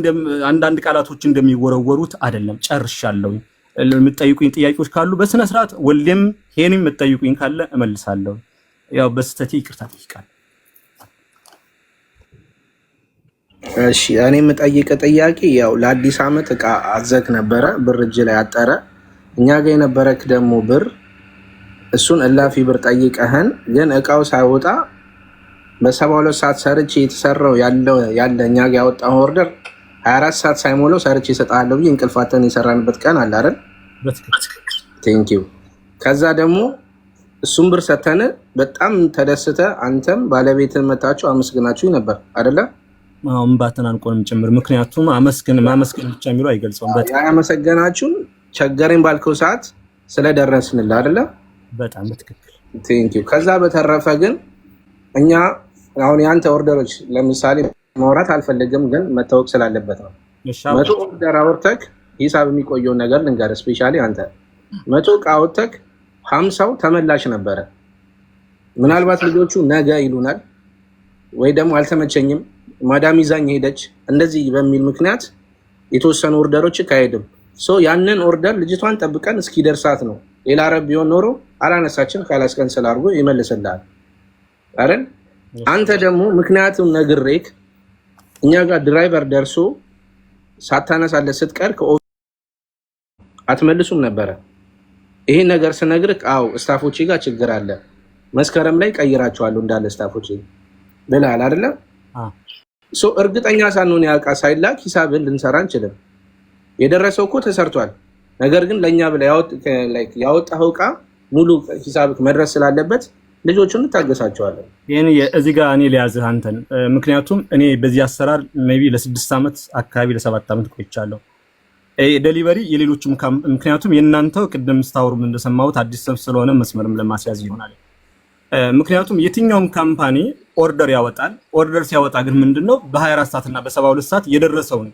አንዳንድ ቃላቶች እንደሚወረወሩት አይደለም። ጨርሻለሁ። የምትጠይቁኝ ጥያቄዎች ካሉ በስነ ስርዓት ወልዴም ሄኒም የምትጠይቁኝ ካለ እመልሳለሁ። ያው በስተቲ ይቅርታ ጠይቃለሁ። እሺ እኔ የምጠይቅ ጥያቄ ያው ለአዲስ ዓመት እቃ አዘክ ነበረ ብር እጅ ላይ አጠረ። እኛ ጋር የነበረክ ደግሞ ብር እሱን እላፊ ብር ጠይቀህን ግን እቃው ሳይወጣ በ72 ሰዓት ሰርቼ የተሰራው ያለ እኛ ጋር ያወጣው ኦርደር 24 ሰዓት ሳይሞላው ሰርቼ እሰጥሃለሁ ብዬ እንቅልፋተን የሰራንበት ቀን አለ አይደል? ቴንክ ዩ። ከዛ ደግሞ እሱን ብር ሰተን በጣም ተደስተ አንተም ባለቤትን መጣችሁ አመስግናችሁ ነበር አይደለ? እምባትን አንቆንም ጭምር። ምክንያቱም ማመስገን ብቻ የሚለው አይገልጸውም። በጣም ያመሰገናችሁን ቸገረኝ ባልከው ሰዓት ስለደረስንልህ አይደለ? በጣም በትክክል ቴንክ ዩ። ከዛ በተረፈ ግን እኛ አሁን ያንተ ኦርደሮች ለምሳሌ ማውራት አልፈልግም ግን መታወቅ ስላለበት ነው። 100 ኦርደር አውርተክ ሂሳብ የሚቆየውን ነገር ልንገርህ። ስፔሻሊ አንተ 100 ዕቃ አውርተክ 50ው ተመላሽ ነበረ። ምናልባት ልጆቹ ነገ ይሉናል ወይ ደግሞ አልተመቸኝም ማዳም ይዛኝ ሄደች እንደዚህ በሚል ምክንያት የተወሰኑ ኦርደሮች ካሄድም ያንን ኦርደር ልጅቷን ጠብቀን እስኪደርሳት ነው። ሌላ አረብ ቢሆን ኖሮ አላነሳችን ካላስቀን ስላርጎ ይመልስልሃል አይደል? አንተ ደግሞ ምክንያቱም ነግሬክ እኛ ጋር ድራይቨር ደርሶ ሳታነሳለት ስትቀር አትመልሱም ነበረ። ይሄ ነገር ስነግርህ አው ስታፎቼ ጋር ችግር አለ መስከረም ላይ ቀይራቸዋለሁ እንዳለ ስታፎቼ ብለሃል አይደለ? እርግጠኛ ሳንሆን ያውቃ ሳይላክ ሂሳብን ልንሰራ እንችልም። የደረሰው እኮ ተሰርቷል። ነገር ግን ለኛ ብለ ያወጣው ዕቃ ሙሉ ሂሳብ መድረስ ስላለበት ልጆቹን እንታገሳቸዋለን። ይሄን እዚህ ጋር እኔ ሊያዝህ አንተን። ምክንያቱም እኔ በዚህ አሰራር ሜቢ ለ6 ዓመት አካባቢ ለ7 ዓመት ቆይቻለሁ። ዴሊቨሪ የሌሎችም ምክንያቱም የእናንተው ቅድም ስታወሩም እንደሰማሁት አዲስ ሰብ ስለሆነ መስመርም ለማስያዝ ይሆናል። ምክንያቱም የትኛውም ካምፓኒ ኦርደር ያወጣል። ኦርደር ሲያወጣ ግን ምንድነው በ24 ሰዓት እና በ72 ሰዓት የደረሰውን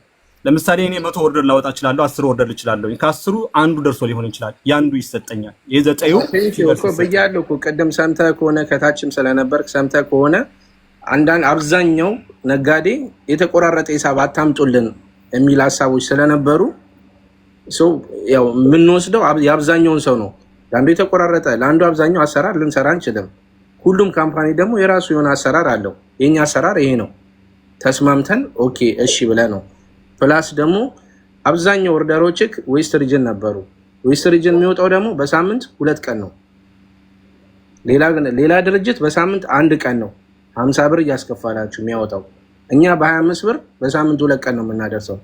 ለምሳሌ እኔ 100 ኦርደር ላወጣ እችላለሁ፣ 10 ኦርደር እችላለሁ። ከ10ሩ አንዱ ደርሶ ሊሆን ይችላል፣ ያንዱ ይሰጠኛል። የዘጠዩ እኮ በያለው እኮ ቀደም ሰምተህ ከሆነ ከታችም ስለነበር ሰምተህ ከሆነ አብዛኛው ነጋዴ የተቆራረጠ ሂሳብ አታምጡልን የሚል ሀሳቦች ስለነበሩ ያው የምንወስደው የአብዛኛውን ሰው ነው። ለአንዱ የተቆራረጠ ለአንዱ አብዛኛው አሰራር ልንሰራ አንችልም። ሁሉም ካምፓኒ ደግሞ የራሱ የሆነ አሰራር አለው። የኛ አሰራር ይሄ ነው። ተስማምተን ኦኬ እሺ ብለህ ነው። ፕላስ ደግሞ አብዛኛው ኦርደሮችክ ዌስት ሪጅን ነበሩ። ዌስት ሪጅን የሚወጣው ደግሞ በሳምንት 2 ቀን ነው። ሌላ ድርጅት በሳምንት 1 ቀን ነው 50 ብር እያስከፋላችሁ የሚያወጣው። እኛ በ25 ብር በሳምንት 2 ቀን ነው የምናደርሰው።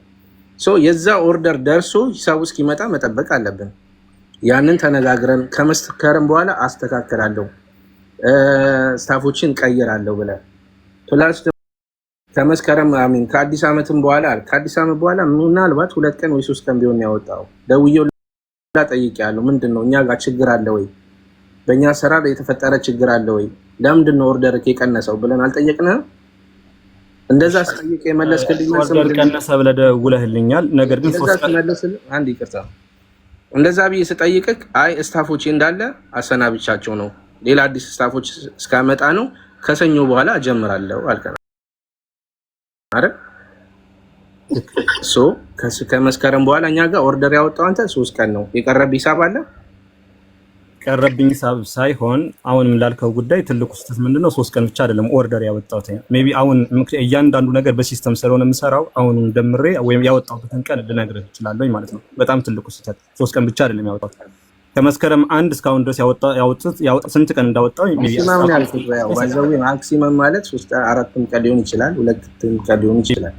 የዛ ኦርደር ደርሶ ሂሳቡ እስኪመጣ መጠበቅ አለብን። ያንን ተነጋግረን ከመስከረም በኋላ አስተካክላለሁ ስታፎችን ቀይራለሁ ብለን ፕላስ ከመስከረም ከአዲስ ዓመትም በኋላ ምናልባት 2 ቀን ወይ 3 ቀን ቢሆን ያወጣው ደውዬው ጠይቄያለሁ። ምንድነው እኛ ጋር ችግር አለ ወይ? በእኛ አሰራር የተፈጠረ ችግር አለ ወይ? ለምንድን ነው ኦርደር የቀነሰው ብለን አልጠየቅንም? እንደዛ ስጠይቅ የመለስክልኝ ኦርደር ቀነሰ ብለህ ደውለህልኛል። ነገር ግን 3 ቀን አንድ ይቅርታ እንደዛ ብዬ ስጠይቅህ አይ ስታፎች እንዳለ አሰናብቻቸው ነው ሌላ አዲስ ስታፎች እስካመጣ ነው ከሰኞ በኋላ እጀምራለሁ አልከና አይደል? ከመስከረም በኋላ እኛ ጋር ኦርደር ያወጣው አንተ 3 ቀን ነው። የቀረብ ሂሳብ አለ? ቀረብኝ ሂሳብ ሳይሆን አሁንም ላልከው ጉዳይ ትልቁ ስህተት ምንድነው? 3 ቀን ብቻ አይደለም ኦርደር ያወጣሁት። ሜቢ አሁን እያንዳንዱ ነገር በሲስተም ስለሆነ የምሰራው አሁን ደምሬ ወይም ያወጣሁትን ቀን ልነግርህ እችላለሁ ማለት ነው። በጣም ትልቁ ስህተት 3 ቀን ብቻ አይደለም ያወጣሁት። ከመስከረም 1 እስካሁን ድረስ ያወጣሁት ስንት ቀን እንዳወጣው ማክሲመም ማለት 3-4 ቀን ሊሆን ይችላል፣ 2 ቀን ሊሆን ይችላል።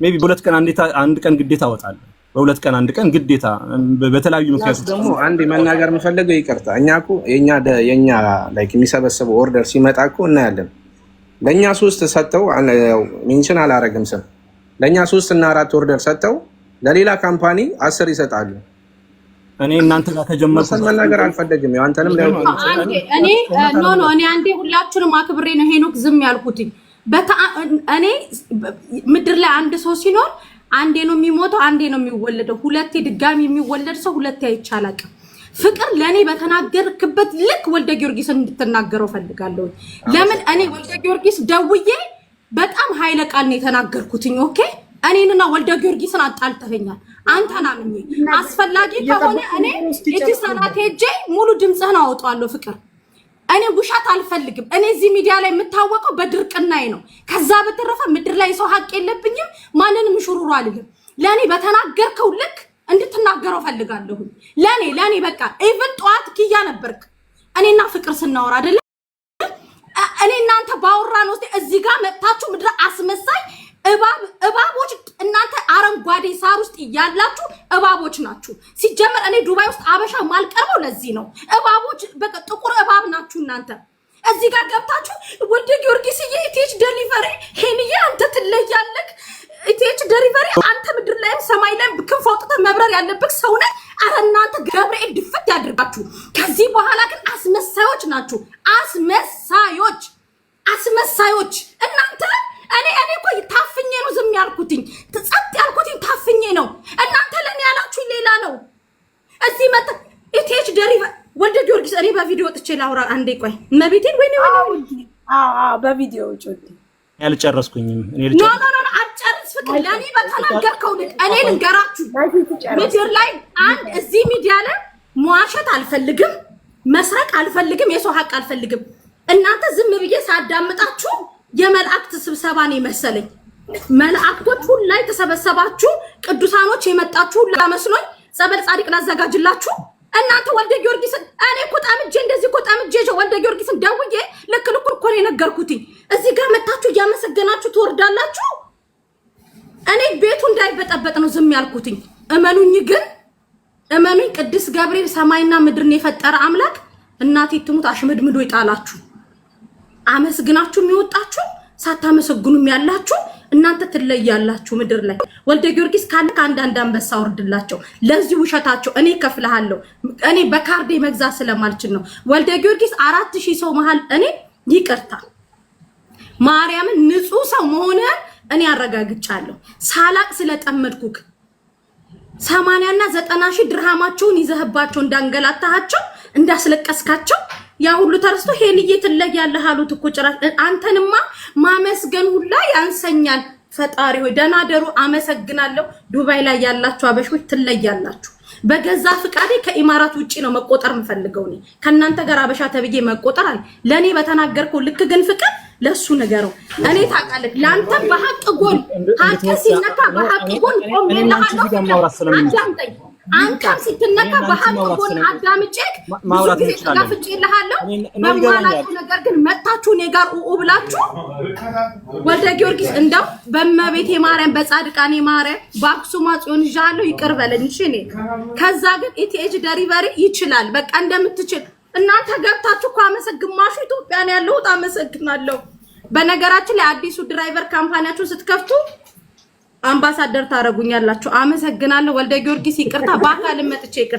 ሜቢ በ2 ቀን አንድ ቀን ግዴታ አወጣለሁ። በ2 ቀን አንድ ቀን ግዴታ በተለያዩ ምክንያቶች ደግሞ አንድ መናገር የምፈልገው ይቅርታ፣ እኛ እኮ የኛ ላይክ የሚሰበሰበው ኦርደር ሲመጣ እኮ እናያለን። ለኛ 3 ሰጥተው ሜንሽን አላረግም ስም ለኛ 3 እና 4 ኦርደር ሰጥተው ለሌላ ካምፓኒ 10 ይሰጣሉ። እኔ እናንተ ጋር ከጀመርኩ መናገር አልፈለግም። ያው አንተንም ላይ እኔ አንዴ ሁላችሁንም አክብሬ ነው ሄኖክ ዝም ያልኩት። እኔ ምድር ላይ አንድ ሰው ሲኖር አንዴ ነው የሚሞተው፣ አንዴ ነው የሚወለደው። ሁለቴ ድጋሚ የሚወለድ ሰው ሁለቴ አይቻላል። ፍቅር ለኔ በተናገርክበት ልክ ወልደ ጊዮርጊስን እንድትናገረው ፈልጋለሁ። ለምን እኔ ወልደ ጊዮርጊስ ደውዬ በጣም ኃይለ ቃል ነው የተናገርኩትኝ። ኦኬ እኔንና ወልደ ጊዮርጊስን አጣልተኸኛል። አንተና ምን አስፈላጊ ከሆነ እኔ እቲ ሰናት ሄጄ ሙሉ ድምጽህን አወጣለሁ። ፍቅር እኔ ውሻት አልፈልግም። እኔ እዚህ ሚዲያ ላይ የምታወቀው በድርቅናዬ ነው። ከዛ በተረፈ ምድር ላይ ሰው ሀቅ የለብኝም። ማንንም ሽሩሩ አልልም። ለኔ በተናገርከው ልክ እንድትናገረው ፈልጋለሁ። ለኔ በቃ ኢቭን ጧት ኪያ ነበርክ እኔና ፍቅር ስናወራ አይደለ? እኔ እናንተ ባወራን ውስጥ እዚህ ጋር መጣችሁ ምድር አስመሳይ እባቦች እናንተ አረንጓዴ ሳር ውስጥ ያላችሁ እባቦች ናችሁ። ሲጀመር እኔ ዱባይ ውስጥ አበሻ ማልቀርበው ለዚህ ነው። እባቦች በቃ ጥቁር እባብ ናችሁ እናንተ። እዚህ ጋር ገብታችሁ ወልደ ጊዮርጊስ ኢቲኤች ዴሊቨሪ ሄንዬ አንተ ትለያለህ። ኢቲኤች ዴሊቨሪ አንተ ምድር ላይም ሰማይ ላይም ክንፍ አውጥተህ መብረር ያለብህ ሰው ነህ። አረ እናንተ ገብርኤል ድፍት ያድርጋችሁ። ከዚህ በኋላ ግን አስመሳዮች ናችሁ። አስመሳዮች እናንተ እኔ እኮ ታፍኜ ነው ዝም ያልኩትኝ። ጸጥ ያልኩትኝ ታፍኜ ነው። እናንተ ለኔ ያላችሁኝ ሌላ ነው። እዚህ መጣ ኢቲኤች ዴሊቨሪ ወልደ ጊዮርጊስ እኔ በቪዲዮ ወጥቼ ላውራ አንዴ ቆይ መቤቴን ወይኔ በቪዲዮ ወጥቼ ያልጨረስኩኝም እኔ ኖ አጨርስ ፍቅር ለኔ በተናገርከው ልክ እኔ ልንገራችሁ ምድር ላይ አንድ እዚህ ሚዲያ ላይ መዋሸት አልፈልግም፣ መስረቅ አልፈልግም፣ የሰው ሀቅ አልፈልግም። እናንተ ዝም ብዬ ሳዳምጣችሁ የመላእክት ስብሰባ ነው መሰለኝ። መላእክቶች ሁሉ ላይ ተሰበሰባችሁ፣ ቅዱሳኖች የመጣችሁ ሁሉ መስሎኝ ጸበል ጻድቅ ላዘጋጅላችሁ። እናንተ ወልደ ጊዮርጊስን እኔ እኮ ጣምጄ እንደዚህ እኮ ጣምጄ ወልደ ጊዮርጊስን ደውዬ ልክ እኮ ነው የነገርኩትኝ። እዚህ ጋር መጣችሁ እያመሰገናችሁ ትወርዳላችሁ። እኔ ቤቱ እንዳይበጠበጥ ነው ዝም ያልኩትኝ። እመኑኝ ቅዱስ ገብርኤል ሰማይና ምድርን የፈጠረ አምላክ እናቴ ትሙት አሽመድምዶ ይጣላችሁ። አመስግናችሁ የሚወጣችሁ ሳታመሰግኑም ያላችሁ እናንተ ትለያላችሁ ምድር ላይ። ወልደ ጊዮርጊስ ካለ ከአንዳንድ አንበሳ ወርድላቸው። ለዚህ ውሸታቸው እኔ ከፍልሃለሁ። እኔ በካርዴ መግዛት ስለማልችል ነው። ወልደ ጊዮርጊስ 4000 ሰው መሃል እኔ ይቅርታ ማርያምን ንጹህ ሰው መሆንህን እኔ አረጋግጫለሁ። ሳላቅ ስለጠመድኩክ 80 እና 90 ሺህ ድርሃማቸውን ይዘህባቸው እንዳንገላታሃቸው እንዳስለቀስካቸው ያ ሁሉ ተረስቶ ሄልዬ ትለያለህ አሉት እኮ ጭራሽ። አንተንማ ማመስገን ሁላ ያንሰኛል። ፈጣሪ ሆይ ደህና ደሩ። አመሰግናለሁ። ዱባይ ላይ ያላችሁ አበሾች ትለያላችሁ። በገዛ ፍቃዴ ከኢማራት ውጪ ነው መቆጠር የምፈልገው። እኔ ከእናንተ ጋር አበሻ ተብዬ መቆጠር አለ ለኔ በተናገርከው ልክ ግን ፍቅር ለሱ ነገሩ እኔ ታውቃለህ ለአንተ በሐቅ ጎን ሐቅ ሲነካ በሐቅ ጎን ቆሜልሃለሁ አዳምጠኝ አንተም ስትነካ በሐቅ ጎን አዳምጬ ማውራት ይችላል ጋፍጬልሃለሁ በማላውቀው ነገር ግን መጣችሁ እኔ ጋር ብላችሁ ወልደ ጊዮርጊስ እንደው በመቤቴ ማርያም በጻድቃኔ ማርያም በአክሱም ጽዮን ይዣለሁ ይቅር በለኝ እሺ እኔ ከዛ ግን ኢቲኤች ደሪቨሪ ይችላል በቃ እንደምትችል እናንተ ገብታችሁ ካመሰግማሹ ኢትዮጵያ ነው ያለው አመሰግናለሁ በነገራችን ላይ አዲሱ ድራይቨር ካምፓኒያችሁ ስትከፍቱ አምባሳደር ታረጉኛላችሁ አመሰግናለሁ ወልደ ጊዮርጊስ ይቅርታ በአካል መጥቼ ይቅርታ